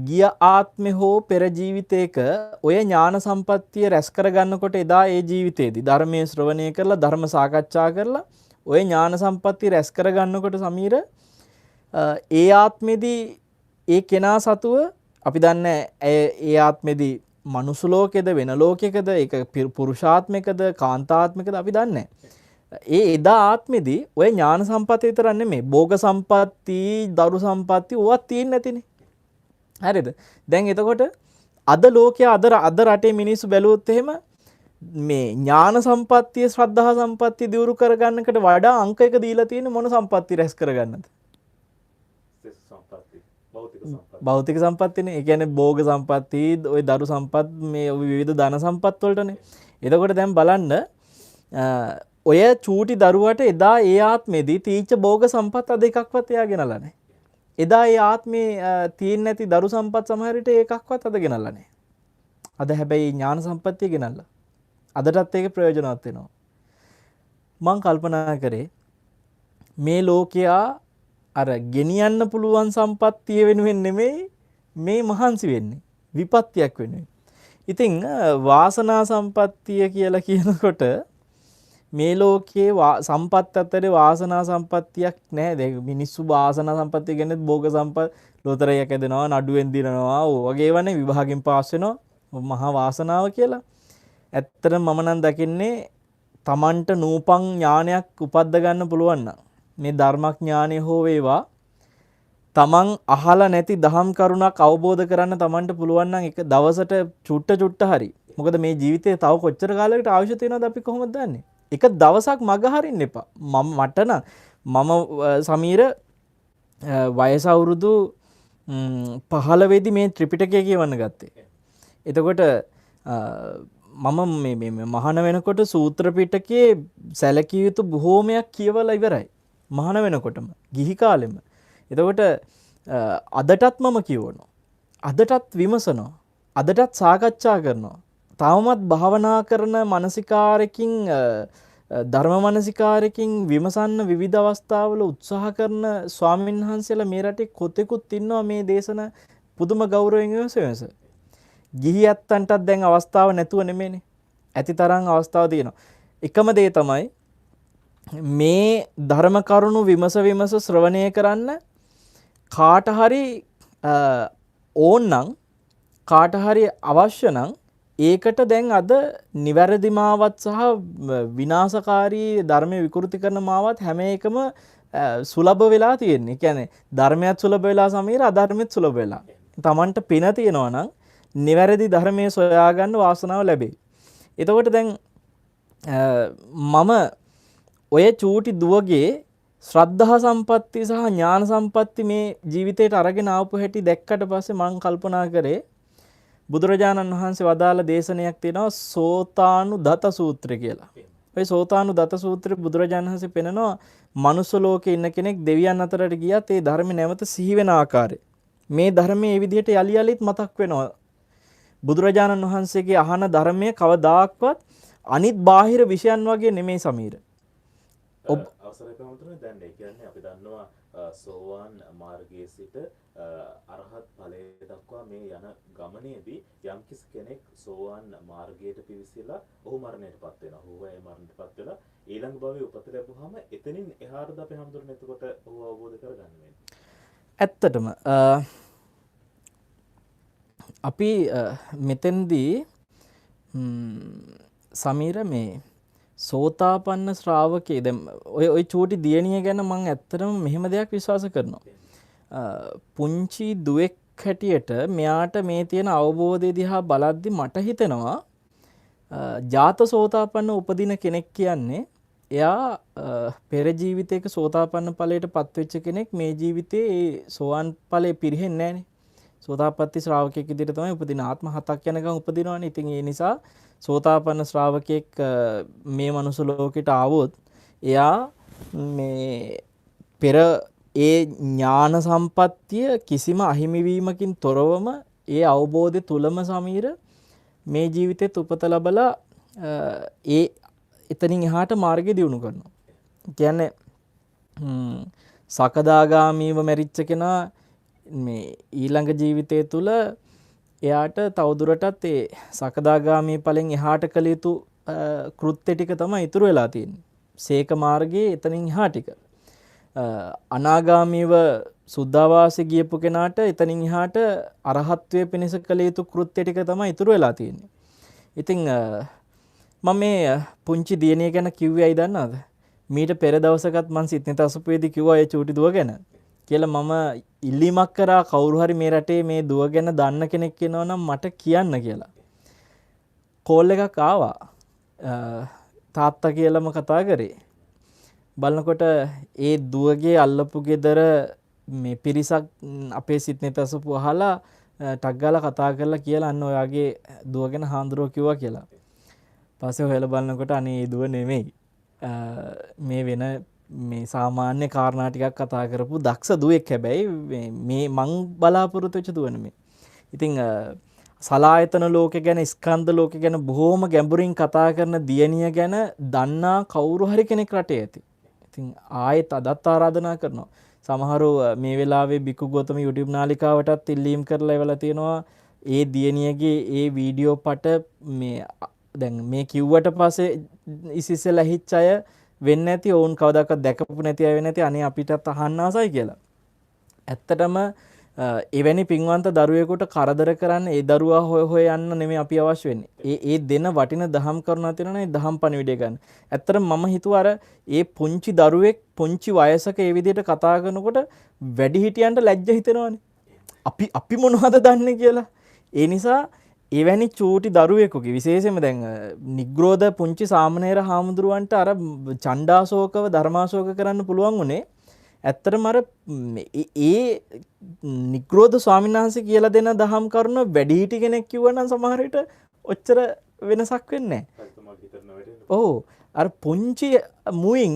ගිය ආත්මේ හෝ පෙර ජීවිතයක ඔය ඥාන සම්පත්තිය රැස් කරගන්නකොට එදා ඒ ජීවිතේදී ධර්මයේ ශ්‍රවණය කරලා ධර්ම සාකච්ඡා කරලා ඔය ඥාන සම්පත්තිය රැස් කරගන්නකොට සමීර ඒ ආත්මෙදී ඒ කෙනා සතුව අපි දන්නේ ඒ ආත්මෙදී මනුස්ස ලෝකෙද වෙන ලෝකයකද ඒක පුරුෂාත්මිකද කාන්තාත්මිකද අපි දන්නේ ඒ එදා ආත්මෙදී ඔය ඥාන සම්පත්තිය විතර නෙමෙයි භෝග සම්පatti දරු සම්පatti ඕවා තියෙන්නේ නැතිනේ. හරිද? දැන් එතකොට අද ලෝකයේ අද රටේ මිනිස්සු බැලුවොත් එහෙම මේ ඥාන සම්පත්තිය ශ්‍රද්ධා සම්පත්තිය දියුරු කරගන්නකට වඩා අංක එක දීලා තියෙන මොන සම්පත්තිය රැස් කරගන්නද? භෞතික සම්පත්තිනේ. ඒ කියන්නේ භෝග සම්පatti, ওই දරු සම්පත්, මේ විවිධ ධන සම්පත් වලටනේ. එතකොට දැන් බලන්න ඔය චූටි දරුවට එදා ඒ ආත්මෙදී තීච්ච භෝග සම්පත් අද එකක්වත් එයා ගෙනල්ලා නැහැ. එදා ඒ ආත්මේ තියෙන්නේ නැති දරු සම්පත් සමහර විට ඒකක්වත් අද ගෙනල්ලා නැහැ. අද හැබැයි ඥාන සම්පත්තිය ගෙනල්ලා. අදටත් ඒක ප්‍රයෝජනවත් වෙනවා. මම කල්පනා කරේ මේ ලෝකයා අර ගෙනියන්න පුළුවන් සම්පත්තිය වෙනුවෙන් නෙමෙයි මේ මහන්සි වෙන්නේ විපත්තියක් වෙනුවෙන්. ඉතින් වාසනා සම්පත්තිය කියලා කියනකොට මේ ලෝකයේ සම්පත් අතරේ වාසනා සම්පත්තියක් නැහැ. දැන් මිනිස්සු වාසනා සම්පත්තිය කියන්නේ භෝග සම්පත් ලෝතරයක් ඇදෙනවා, නඩුවෙන් දිනනවා, ඔය වගේ වනේ විභාගෙන් පාස් වෙනවා. මහා වාසනාව කියලා. ඇත්තටම මම නම් දකින්නේ තමන්ට නූපන් ඥානයක් උපද්ද ගන්න පුළුවන් නම් මේ ධර්මඥානය හෝ වේවා තමන් අහලා නැති දහම් කරුණක් අවබෝධ කරන්න තමන්ට පුළුවන් නම් එක දවසට චුට්ට හරි. මොකද මේ ජීවිතේ තව කොච්චර කාලයකට අවශ්‍ය තියෙනවද අපි කොහොමද දන්නේ? එක දවසක් මග හරින්න එපා. මම සමීර වයස අවුරුදු 15 වෙදි මේ ත්‍රිපිටකය කියවන්න ගත්තේ. එතකොට මම මේ මහාන වෙනකොට සූත්‍ර පිටකයේ සැලකිය යුතු බොහෝමයක් කියවලා ඉවරයි. මහාන වෙනකොටම ගිහි කාලෙම. එතකොට අදටත් මම කියවනවා. අදටත් විමසනවා. අදටත් සාකච්ඡා කරනවා. තවමත් භාවනා කරන මානසිකාරකින් ධර්ම මානසිකාරකින් විමසන්න විවිධ අවස්ථාවල උත්සාහ කරන ස්වාමීන් වහන්සේලා මේ රටේ කොතෙකුත් ඉන්නවා මේ දේශන පුදුම ගෞරවයෙන් විමසෙවස. ගිහි ඇත්තන්ටත් දැන් අවස්ථාව නැතුව නෙමෙයිනේ. ඇති තරම් අවස්ථාව තියෙනවා. එකම දේ තමයි මේ ධර්ම කරුණු විමස ශ්‍රවණය කරන්න කාට හරි ඕන්නම් කාට හරි අවශ්‍ය නම් ඒකට දැන් අද නිවැරදි මාවත් සහ විනාශකාරී ධර්මයේ විකෘති කරන මාවත් හැම එකම සුලභ වෙලා තියෙන්නේ. ඒ කියන්නේ ධර්මයක් සුලභ වෙලා සමීර අධර්මෙත් සුලභ වෙලා. Tamanට පින තියෙනවා නම් නිවැරදි ධර්මයේ සොයා ගන්න වාසනාව ලැබෙයි. එතකොට දැන් මම ඔය චූටි දුවගේ ශ්‍රද්ධා සම්පatti සහ ඥාන සම්පatti මේ ජීවිතයට අරගෙන ආපු හැටි දැක්කට පස්සේ මම කල්පනා කරේ බුදුරජාණන් වහන්සේ වදාළ දේශනයක් තියෙනවා සෝතානුදත සූත්‍රය කියලා. ඔය සෝතානුදත සූත්‍රයේ බුදුරජාණන් වහන්සේ පෙන්නනවා මනුස්ස ලෝකේ ඉන්න කෙනෙක් දෙවියන් අතරට ගියත් ඒ ධර්ම නැවත සිහි වෙන ආකාරය. මේ ධර්මයේ මේ විදිහට යලි යලිත් මතක් වෙනවා. බුදුරජාණන් වහන්සේගේ අහන ධර්මයේ කවදාක්වත් අනිත් බාහිර විෂයන් වගේ නෙමෙයි සමීර. අවසරයි ප්‍රමුඛතුමනි දැන් ඒ කියන්නේ අපි දන්නවා සෝවාන් මාර්ගයේ සිට අරහත් ඵලයේ දක්වා මේ යන ගමනේදී යම්කිසි කෙනෙක් සෝවාන් මාර්ගයට පිවිසලා ඔහු මරණයටපත් වෙනවා. ඔහු ඒ මරණයටපත් වෙලා ඊළඟ භවයේ උපත ලැබුවාම එතනින් එහාටද අපි හැමදෙරම එතකොට ඔහු අවබෝධ කරගන්න වෙන්නේ. ඇත්තටම අපි මෙතෙන්දී සමීර මේ සෝතාපන්න ශ්‍රාවකේ දැන් ඔය චූටි දියණිය ගැන මම ඇත්තටම මෙහෙම දෙයක් විශ්වාස කරනවා. පුංචි දුවෙක් හැටියට මෙයාට මේ තියෙන අවබෝධය දිහා බලද්දි මට හිතෙනවා ජාත සෝතාපන්න උපදින කෙනෙක් කියන්නේ එයා පෙර ජීවිතයක සෝතාපන්න ඵලයට පත්වෙච්ච කෙනෙක් මේ ජීවිතේ ඒ සෝවාන් ඵලෙ පිරෙන්නේ නැහනේ. සෝතාපට්ටි ශ්‍රාවකයෙක් විදිහට තමයි උපදින ආත්ම 7ක් යනකම් උපදිනවනේ. ඉතින් ඒ නිසා සෝතාපන්න ශ්‍රාවකෙක් මේ මනුස්ස ලෝකෙට ආවොත් එයා මේ පෙර ඒ ඥාන සම්පත්තිය කිසිම අහිමිවීමකින් තොරවම ඒ අවබෝධය තුලම සමීර මේ ජීවිතෙත් උපත ලැබලා ඒ එතනින් එහාට මාර්ගය දියුණු කරනවා. කියන්නේ සකදාගාමීව මැරිච්ච කෙනා මේ ඊළඟ ජීවිතය තුල එයාට තවදුරටත් ඒ සකදාගාමී ඵලෙන් එහාට කළ යුතු කෘත්‍ය ටික තමයි ඉතුරු වෙලා තියෙන්නේ. සේක මාර්ගයේ එතනින් එහා ටික. අනාගාමීව සුද්ධාවාසෙ ගියපු කෙනාට එතනින් එහාට අරහත්ත්වයේ පිණිස කළ යුතු කෘත්‍ය ටික තමයි ඉතුරු වෙලා තියෙන්නේ. ඉතින් මම මේ පුංචි දියණිය ගැන කිව්වේ ඇයි දන්නවද? මීට පෙර දවසකත් මං සිත්නිත අසුපේදී කිව්වා ඒ චූටි දුව ගැන. කියලා මම ඉල්ලීමක් කරා කවුරු හරි මේ රටේ මේ දුව ගැන දන්න කෙනෙක් ඉන්නවා නම් මට කියන්න කියලා. කෝල් එකක් ආවා. තාත්තා කියලාම කතා කරේ. බලනකොට ඒ දුවගේ අල්ලපු ගෙදර මේ පිරිසක් අපේ සිත්නිත අසුපු අහලා ටක් ගාලා කතා කරලා කියලා අන්න ඔයාගේ දුව ගැන හාමුදුරුවෝ කිව්වා කියලා. පස්සේ හොයලා බලනකොට අනේ ඒ දුව නෙමෙයි. මේ වෙන මේ සාමාන්‍ය කාරණා ටිකක් කතා කරපු දක්ෂ දුවෙක් හැබැයි මේ මං බලාපොරොත්තු වෙච්ච දුව නෙමෙයි. ඉතින් සලායතන ලෝකේ ගැන ස්කන්ධ ලෝකේ ගැන බොහොම ගැඹුරින් කතා කරන දියණිය ගැන දන්නා කවුරු හරි කෙනෙක් රටේ ඇති. ඉතින් ආයෙත් අදත් ආරාධනා කරනවා. සමහරව මේ වෙලාවේ බිකු ගෞතම YouTube නාලිකාවටත් ඉල්ලීම් කරලා එවලා තියෙනවා. ඒ දියණියගේ ඒ වීඩියෝ පට මේ දැන් මේ කිව්වට පස්සේ ඉසිසෙලා හිච්ච අය වෙන්නේ නැති ඕන් කවදාකවත් දැකපු නැති අය වෙන්නේ නැති අනේ අපිටත් අහන්න ආසයි කියලා. ඇත්තටම එවැනි පින්වන්ත දරුවෙකුට කරදර කරන්න ඒ දරුවා හොය යන්න නෙමෙයි අපි අවශ්‍ය වෙන්නේ. ඒ දෙන වටින දහම් කරුණා තියෙනවා නේ දහම් පණිවිඩය ගන්න. ඇත්තටම මම හිතුවා අර ඒ පුංචි දරුවෙක් පුංචි වයසක ඒ විදිහට කතා කරනකොට වැඩිහිටියන්ට ලැජ්ජ හිතෙනවානේ. අපි මොනවද දන්නේ කියලා. ඒ නිසා එවැනි චූටි දරුවෙකුගේ විශේෂයෙන්ම දැන් නිග්‍රෝධ පුංචි සාමණේර හාමුදුරුවන්ට අර චණ්ඩාශෝකව ධර්මාශෝක කරන්න පුළුවන් උනේ ඇත්තටම අර ඒ නිග්‍රෝධ ස්වාමීන් වහන්සේ කියලා දෙන දහම් කරුණ වැඩිහිටි කෙනෙක් කිව්වනම් සමහර විට ඔච්චර වෙනසක් වෙන්නේ නැහැ. ඔව් අර පුංචි මුයින්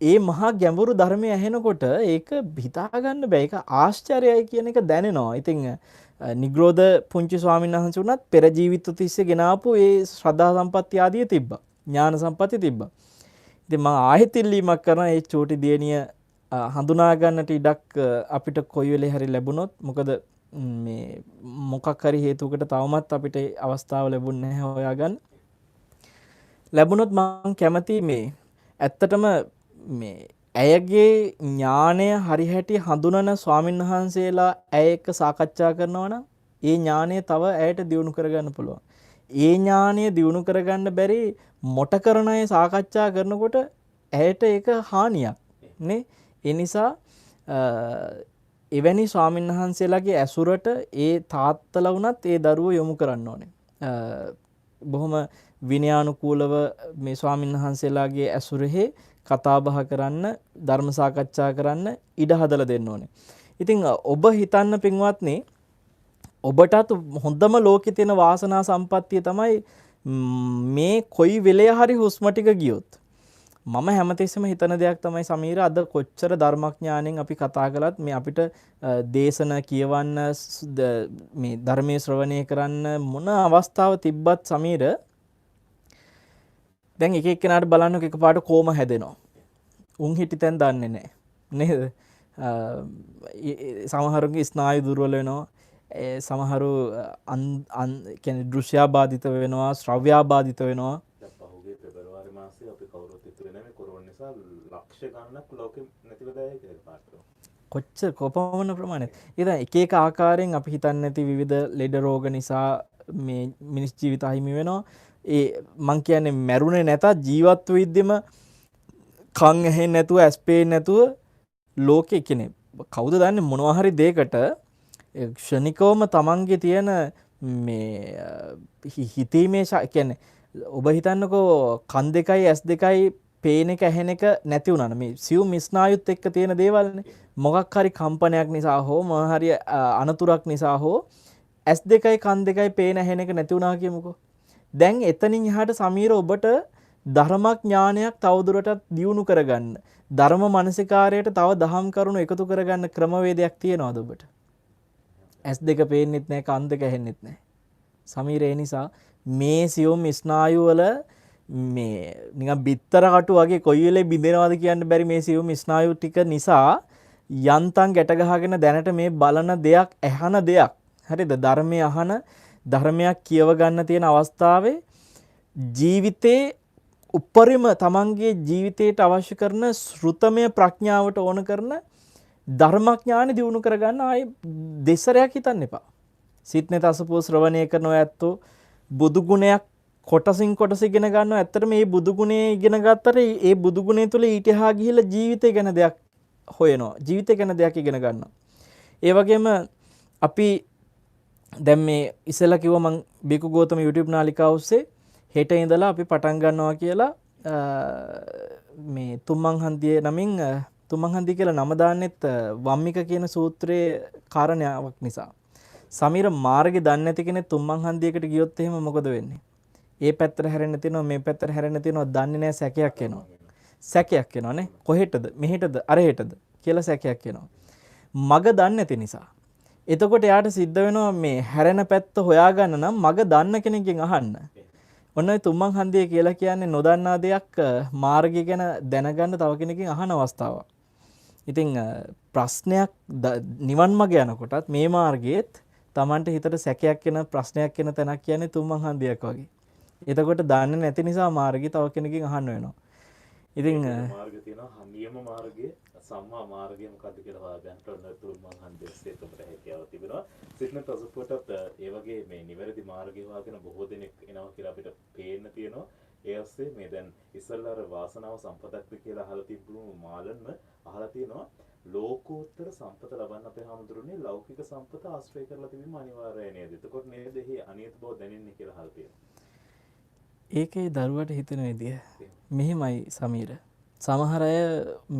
ඒ මහා ගැඹුරු ධර්මය ඇහෙනකොට ඒක හිතා ගන්න බෑ. ඒක ආශ්චර්යයි කියන එක දැනෙනවා. ඉතින් නිග්‍රෝධ පුංචි ස්වාමීන් වහන්සේ උනත් පෙර ජීවිත තිස්සේ ගෙනාපු ඒ ශ්‍රද්ධා සම්පත්තිය ආදිය තිබ්බා. ඥාන සම්පත්තිය තිබ්බා. ඉතින් මම ආයෙත් ඉල්ලීමක් කරනවා ඒ චූටි දියණිය හඳුනා ගන්නට ඉඩක් අපිට කොයි වෙලේ හරි ලැබුණොත් මොකද මේ මොකක් හරි හේතුවකට තවමත් අපිට අවස්ථාව ලැබුණේ නැහැ හොයාගන්න. ලැබුණොත් මම කැමති මේ ඇත්තටම මේ ඇයගේ ඥානය හරිහැටි හඳුනන ස්වාමීන් වහන්සේලා ඇය එක්ක සාකච්ඡා කරනවා නම් ඒ ඥානය තව ඇයට දියුණු කරගන්න පුළුවන්. ඒ ඥානය දියුණු කරගන්න බැරි මොට කරන අය සාකච්ඡා කරනකොට ඇයට ඒක හානියක් නේ. ඒ නිසා එවැනි ස්වාමීන් වහන්සේලාගේ ඇසුරට ඒ තාත්තලා වුණත් ඒ දරුවෝ යොමු කරන්න ඕනේ. බොහොම විනයානුකූලව මේ ස්වාමීන් වහන්සේලාගේ ඇසුරෙහි කතා බහ කරන්න, ධර්ම සාකච්ඡා කරන්න ඉඩ හදලා දෙන්න ඕනේ. ඉතින් ඔබ හිතන්න පින්වත්නි, ඔබටත් හොඳම ලෝකේ තියෙන වාසනා සම්පත්තිය තමයි මේ කොයි වෙලේ හරි හුස්ම ටික ගියොත්. මම හැමතිස්සෙම හිතන දෙයක් තමයි සමීර, අද කොච්චර ධර්මඥාණයෙන් අපි කතා කළත් මේ අපිට දේශන කියවන්න, මේ ධර්මයේ ශ්‍රවණය කරන්න මොන අවස්ථාව තිබ්බත් සමීර, දැන් එක එක්කෙනාට බලන්නකො එකපාරට කෝම හැදෙනවා. උන් හිටිතෙන් දන්නේ නැහැ නේද? සමහරුන්ගේ ස්නායු දුර්වල වෙනවා. සමහරු කියන්නේ දෘශ්‍යාබාධිත වෙනවා, ශ්‍රව්‍යාබාධිත වෙනවා. පහුගිය පෙබරවාරි මාසයේ අපි කවුරුත් හිතුවේ නැහැ මේ කොරෝනා නිසා ලක්ෂ ගණනක් ලෝකෙ නැතිව දැයි කියලා පාටට. කොච්චර කොපමණ ප්‍රමාණයක්. ඉතින් එක එක ආකාරයෙන් අපි හිතන්නේ නැති විවිධ ලෙඩ රෝග නිසා මේ මිනිස් ජීවිත අහිමි වෙනවා. ඒ මං කියන්නේ මැරුණේ නැතත් ජීවත් වෙද්දිම කන් ඇහෙන්නේ නැතුව, ඇස් පේන්නේ නැතුව ලෝකෙ කියන්නේ කවුද දන්නේ මොනවා හරි දෙයකට ක්ෂණිකවම තමන්ගේ තියෙන මේ හිතීමේ කියන්නේ ඔබ හිතන්නකෝ කන් දෙකයි ඇස් දෙකයි පේන එක ඇහෙන එක නැති වුණා නම් මේ සියුම් ස්නායුත් එක්ක තියෙන දේවල්නේ. මොකක් හරි කම්පනයක් නිසා හෝ මොන හරි අනතුරක් නිසා හෝ ඇස් දෙකයි කන් දෙකයි පේන ඇහෙන එක නැති වුණා කියමුකෝ. දැන් එතනින් එහාට සමීර ඔබට ධර්මඥානයක් තවදුරටත් දියුණු කරගන්න, ධර්ම මානසිකාරයට තව දහම් කරුණු එකතු කරගන්න ක්‍රමවේදයක් තියනවාද ඔබට? ඇස් දෙක පේන්නෙත් නැහැ, කන් දෙක ඇහෙන්නෙත් නැහැ. සමීර, ඒ නිසා මේ සියුම් ස්නායු වල මේ නිකන් බිත්තර කටු වගේ කොයි වෙලේ බිඳෙනවද කියන්න බැරි මේ සියුම් ස්නායු ටික නිසා යන්තම් ගැට ගහගෙන දැනට මේ බලන දෙයක්, ඇහන දෙයක්, හරිද? ධර්මයේ අහන, ධර්මයක් කියව ගන්න තියෙන අවස්ථාවේ ජීවිතේ උපරිම තමන්ගේ ජීවිතයට අවශ්‍ය කරන ශ්‍රුතමය ප්‍රඥාවට ඕන කරන ධර්මඥානෙ දියුණු කරගන්න ආයේ දෙසරයක් හිතන්න එපා. සිත්නෙත අසපුව ශ්‍රවණය කරන ඔය ඇත්තෝ බුදු ගුණයක් කොටසින් කොටස ඉගෙන ගන්නවා. ඇත්තට මේ බුදු ගුණේ ඉගෙන ගත්තට ඒ බුදු ගුණේ තුල ඊට එහා ගිහිල්ලා ජීවිතය ගැන දෙයක් හොයනවා. ජීවිතය ගැන දෙයක් ඉගෙන ගන්නවා. ඒ වගේම අපි දැන් මේ ඉස්සෙල්ලා කිව්වා මම බිකු ගෝතම YouTube නාලිකාව ඔස්සේ හෙට ඉඳලා අපි පටන් ගන්නවා කියලා මේ තුම්මන් හන්දියේ නමින් තුම්මන් හන්දිය කියලා නම දාන්නෙත් වම්මික කියන සූත්‍රයේ කාරණාවක් නිසා. සමීර, මාර්ගේ දන්නේ නැති කෙනෙක් තුම්මන් හන්දියකට ගියොත් එහෙම මොකද වෙන්නේ? ඒ පැත්තට හැරෙන්න තියෙනවා, මේ පැත්තට හැරෙන්න තියෙනවා, දන්නේ නැහැ, සැකයක් එනවා. සැකයක් එනවා නේ. කොහෙටද? මෙහෙටද? අරහෙටද කියලා සැකයක් එනවා. මග දන්නේ නැති නිසා. එතකොට යාට සිද්ධ වෙනවා මේ හැරෙන පැත්ත හොයාගන්න නම් මග දන්න කෙනෙක්ගෙන් අහන්න. ඔන්න ඔය තුම්මන් හන්දිය කියලා කියන්නේ නොදන්නා දෙයක් මාර්ගය ගැන දැනගන්න තව කෙනකින් අහන අවස්ථාවක්. ඉතින් ප්‍රශ්නයක් නිවන් මග යනකොටත් මේ මාර්ගයේත් Tamanට හිතට සැකයක් එන, ප්‍රශ්නයක් එන තැනක් කියන්නේ තුම්මන් හන්දියක් වගේ. එතකොට දන්නේ නැති නිසා මාර්ගය තව කෙනකින් අහන්න වෙනවා. ඉතින් මාර්ගය තියෙනවා, නියම මාර්ගය, සම්මා මාර්ගය මොකද්ද කියලා හොයාගන්න ඕන තුම්මන් හන්දියේ අපිට හැකියාව තිබෙනවා. සිත්නෙත අසපුවටත් ඒ වගේ මේ නිවැරදි මාර්ගය හොයාගෙන බොහෝ දෙනෙක් එනවා කියලා අපිට පේන්න තියෙනවා. ඒ ඔස්සේ මේ දැන් ඉස්සල්ලාර වාසනාව සම්පතක්ද කියලා අහලා තිබුණු මාළන්ම අහලා තියෙනවා, ලෝකෝත්තර සම්පත ලබන්න අපේ හැමදෙරුනේ ලෞකික සම්පත ආශ්‍රය කරලා තිබීම අනිවාර්යයි නේද? එතකොට නේද එහි අනියත බව දැනෙන්නේ කියලා අහලා තියෙනවා. ඒකේ දරුවට හිතෙන විදිය මෙහෙමයි සමීර. සමහර අය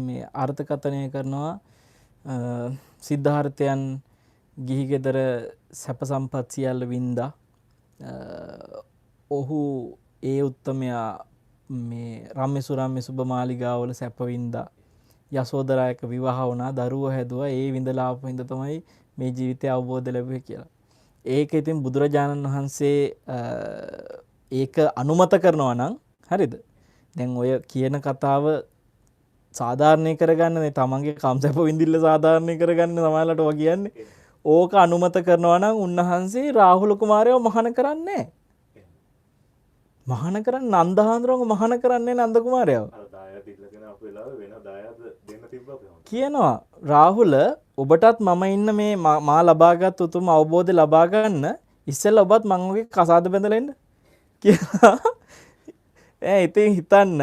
මේ අර්ථකථනය කරනවා සිද්ධාර්ථයන් ගිහි ගෙදර සැප සම්පත් සියල්ල වින්දා. ඔහු ඒ උත්තමයා මේ රම්‍ය සුරම්‍ය සුබ මාලිගාවල සැප වින්දා. යසෝදරායක විවාහ වුණා, දරුවෝ හැදුවා. ඒ විඳලා ආපු හින්දා තමයි මේ ජීවිතය අවබෝධ ලැබුවේ කියලා. ඒක ඉතින් බුදුරජාණන් වහන්සේ ඒක අනුමත කරනවා නම් හරිද? දැන් ඔය කියන කතාව සාධාරණය කරගන්න නේ, තමන්ගේ කම්සැප විඳිල්ල සාධාරණය කරගන්න සමහරවිට ඔය කියන්නේ. ඕක අනුමත කරනවා නම් උන්වහන්සේ රාහුල කුමාරයව මහාන කරන්නේ නැහැ. මහාන කරන්නේ නන්දහාඳුරන්ව මහාන කරන්නේ නන්ද කුමාරයව. අර දායද ඉල්ලගෙන අපු වෙලාවෙ වෙන දායද දෙන්න තිබ්බා අපේ. කියනවා රාහුල, ඔබටත් මම ඉන්න මේ මා ලබාගත් උතුම් අවබෝධය ලබා ගන්න ඉස්සෙල්ලා ඔබත් මං වගේ කසාද බැඳලා ඉන්න කියලා. ඉතින් හිතන්න,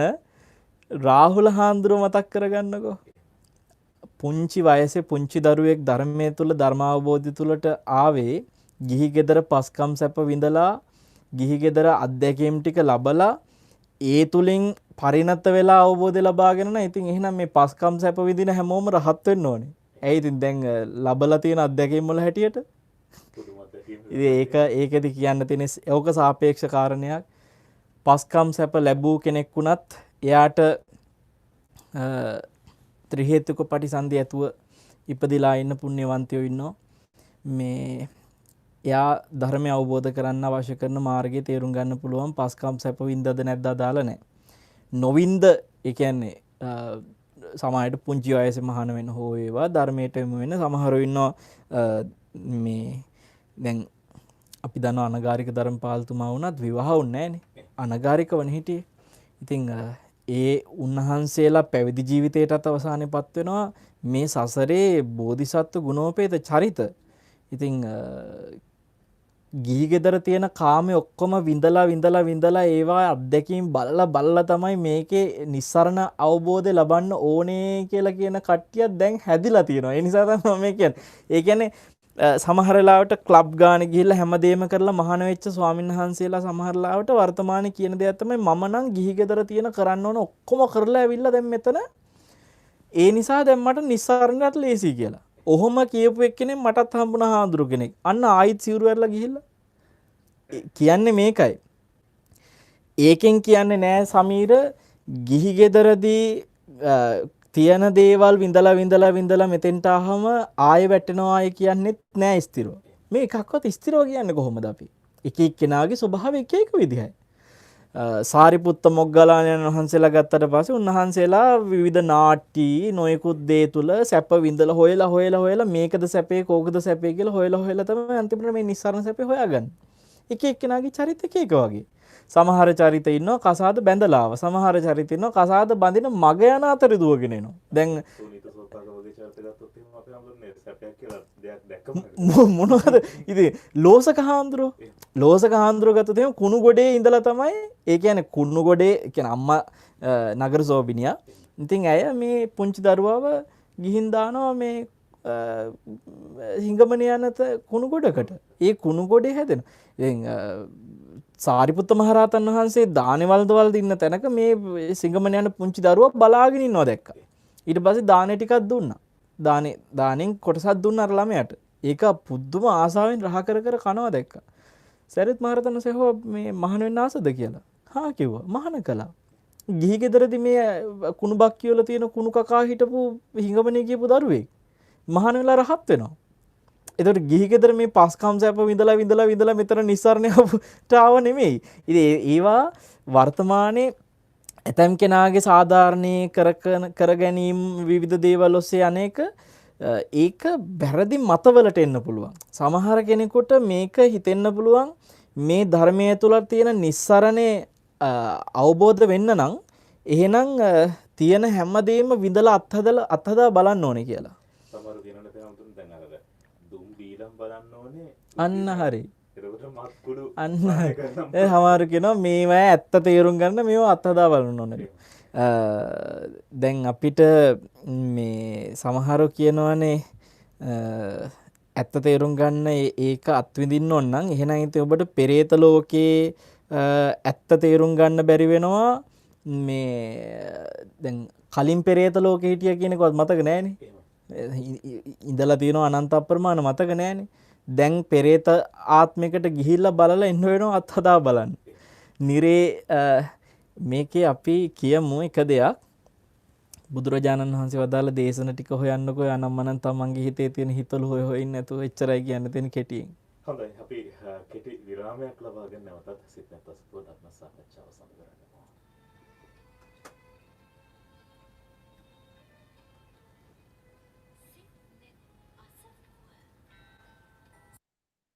රාහුල හාමුදුරුව මතක් කරගන්නකෝ. පුංචි වයසේ පුංචි දරුවෙක් ධර්මයේ තුල, ධර්මාවබෝධය තුලට ආවේ ගිහි ගෙදර පස්කම් සැප විඳලා ගිහි ගෙදර අත්දැකීම් ටික ලබලා ඒ තුලින් පරිණත වෙලා අවබෝධය ලබාගෙන නම් ඉතින් එහෙනම් මේ පස්කම් සැප විඳින හැමෝම රහත් වෙන්න ඕනේ. ඇයි ඉතින් දැන් ලබලා තියෙන අත්දැකීම් වල හැටියට ඉතින් ඒකෙදි කියන්න තියෙන ඕක සාපේක්ෂ කාරණයක්. පස්කම් සැප ලැබූ කෙනෙක් වුණත් එයාට ත්‍රි හේතුක පටිසන්ධි ඇතුව ඉපදිලා ඉන්න පුණ්‍යවන්තයෝ ඉන්නවා. මේ එයා ධර්මය අවබෝධ කරන්න අවශ්‍ය කරන මාර්ගය තේරුම් ගන්න පුළුවන් පස්කම් සැප වින්දද නැද්ද අදාළ නැහැ. නොවින්ද ඒ කියන්නේ සමහරට පුංචි වයසේ මහාන වෙන හෝ ඒවා ධර්මයට යොමු වෙන සමහරව ඉන්නවා මේ දැන් අපි දන්නවා අනගාരിക ධර්මපාලතුමා වුණත් විවාහ වුණේ නැහනේ. අනගාരികවන හිටියේ. ඉතින් ඒ උන්වහන්සේලා පැවිදි ජීවිතයටත් අවසානයේපත් වෙනවා මේ සසරේ බෝධිසත්ව ගුණෝපේත චරිත. ඉතින් ගිහි ගෙදර තියෙන කාමයේ ඔක්කොම විඳලා ඒවා අත්දැකීම් බලලා තමයි මේකේ නිස්සරණ අවබෝධය ලබන්න ඕනේ කියලා කියන කට්ටියක් දැන් හැදිලා තියෙනවා. ඒ නිසා තමයි මේ කියන්නේ. ඒ කියන්නේ සමහර වෙලාවට ක්ලබ් ගානේ ගිහිල්ලා හැමදේම කරලා මහාන වෙච්ච ස්වාමීන් වහන්සේලා සමහර වෙලාවට වර්තමානයේ කියන දෙයක් තමයි මම නම් ගිහි ගෙදර තියෙන කරන්න ඕන ඔක්කොම කරලා ඇවිල්ලා දැන් මෙතන ඒ නිසා දැන් මට නිස්සාරණයට ලේසි කියලා. ඔහොම කියපු එක්කෙනෙක් මටත් හම්බුණා හාමුදුරු කෙනෙක්. අන්න ආයිත් සිවුරු ඇරලා ගිහිල්ලා කියන්නේ මේකයි. ඒකෙන් කියන්නේ නෑ සමීර ගිහි ගෙදරදී තියෙන දේවල් විඳලා මෙතෙන්ට ආවම ආයෙ වැටෙනවා කියන්නේත් නෑ ස්ථිරව. මේ එකක්වත් ස්ථිරව කියන්නේ කොහොමද අපි? එක එක්කෙනාගේ ස්වභාවය එක එක විදිහයි. සාරිපුත්ත මොග්ගලාණන් වහන්සේලා ගත්තට පස්සේ උන්වහන්සේලා විවිධ නාට්‍ය නොයෙකුත් දේ තුල සැප විඳලා හොයලා මේකද සැපේ කෝකද සැපේ කියලා හොයලා තමයි අන්තිමට මේ නිස්සාරණ සැපේ හොයාගන්නේ. එක එක්කෙනාගේ චරිත එක එක වගේ. සමහර චරිත ඉන්නවා කසාද බැඳලා ආව. සමහර චරිත ඉන්නවා කසාද බඳින මග යන අතරේ දුවගෙන එනවා. දැන් මොනවද ඉතින් ලෝසක හාමුදුරුවෝ ගත්තොත් එහෙනම් කුණු ගොඩේ ඉඳලා තමයි ඒ කියන්නේ කුණු ගොඩේ කියන්නේ අම්මා නගර සෝබිනියා. ඉතින් ඇය මේ පුංචි දරුවව ගිහින් දානවා මේ හිඟමන යනත කුණු ගොඩකට. ඒ කුණු ගොඩේ හැදෙන. ඉතින් සාරිපුත්ත මහරහතන් වහන්සේ දානේ වළඳවල ඉන්න තැනක මේ සිඟමන යන පුංචි දරුවා බලාගෙන ඉන්නවා දැක්කා. ඊට පස්සේ දානේ ටිකක් දුන්නා. දානෙන් කොටසක් දුන්නා අර ළමයාට. ඒක පුදුම ආසාවෙන් රහ කර කනවා දැක්කා. සරියුත් මහරහතන් වහන්සේ මේ මහාන වෙන්න ආසද කියලා. හා කිව්වා. මහාන කළා. ගිහි ගෙදරදී මේ කුණු බක්කිය වල තියෙන කුණු කකා හිටපු හිඟමනේ කියපු දරුවෙක් මහාන වෙලා රහත් වෙනවා. එතකොට ගිහි ගෙදර මේ පස්කම් සැප විඳලා මෙතන නිස්සාරණයට ආව නෙමෙයි. ඉතින් ඒවා වර්තමානයේ ඇතම් කෙනාගේ සාධාරණී කර ගැනීම විවිධ දේවල් ඔස්සේ අනේක ඒක බැරදි මතවලට එන්න පුළුවන්. සමහර කෙනෙකුට මේක හිතෙන්න පුළුවන් මේ ධර්මයේ තුල තියෙන නිස්සරණේ අවබෝධ වෙන්න නම් එහෙනම් තියෙන හැමදේම විඳලා අත්හදා බලන්න ඕනේ කියලා. සමහර දිනවල තේරුම් දැන් අර දුම් බීලම් බලන්න ඕනේ. අන්න හරි. ඒකට මත්කුඩු අන්න ඒ සමහර කියනවා මේවා ඇත්ත තේරුම් ගන්න මේවා අත්හදා බලන්න ඕනේ. දැන් අපිට මේ සමහරව කියනවානේ ඇත්ත තේරුම් ගන්න ඒක අත්විඳින්න ඕන නම් එහෙනම් ඉතින් ඔබට පෙරේත ලෝකේ ඇත්ත තේරුම් ගන්න බැරි වෙනවා. මේ දැන් කලින් පෙරේත ලෝකේ හිටිය කියන එකවත් මතක නැහැනේ. ඉඳලා තියෙනවා අනන්ත අප්‍රමාණ මතක නැහැනේ. දැන් පෙරේත ආත්මයකට ගිහිල්ලා බලලා එන්න වෙනවා අත්හදා බලන්න. නිරේ මේකේ අපි කියමු එක දෙයක්. බුදුරජාණන් වහන්සේ වදාළ දේශන ටික හොයන්නකෝ අනම්මනම් තමන්ගේ හිතේ තියෙන හිතළු හොයින් නැතුව එච්චරයි කියන්න තියෙන කෙටියෙන්. හොඳයි අපි කෙටි විරාමයක් ලබා ගන්න නැවතත් සිත් නැත්නම් ධර්ම සාකච්ඡාව සමග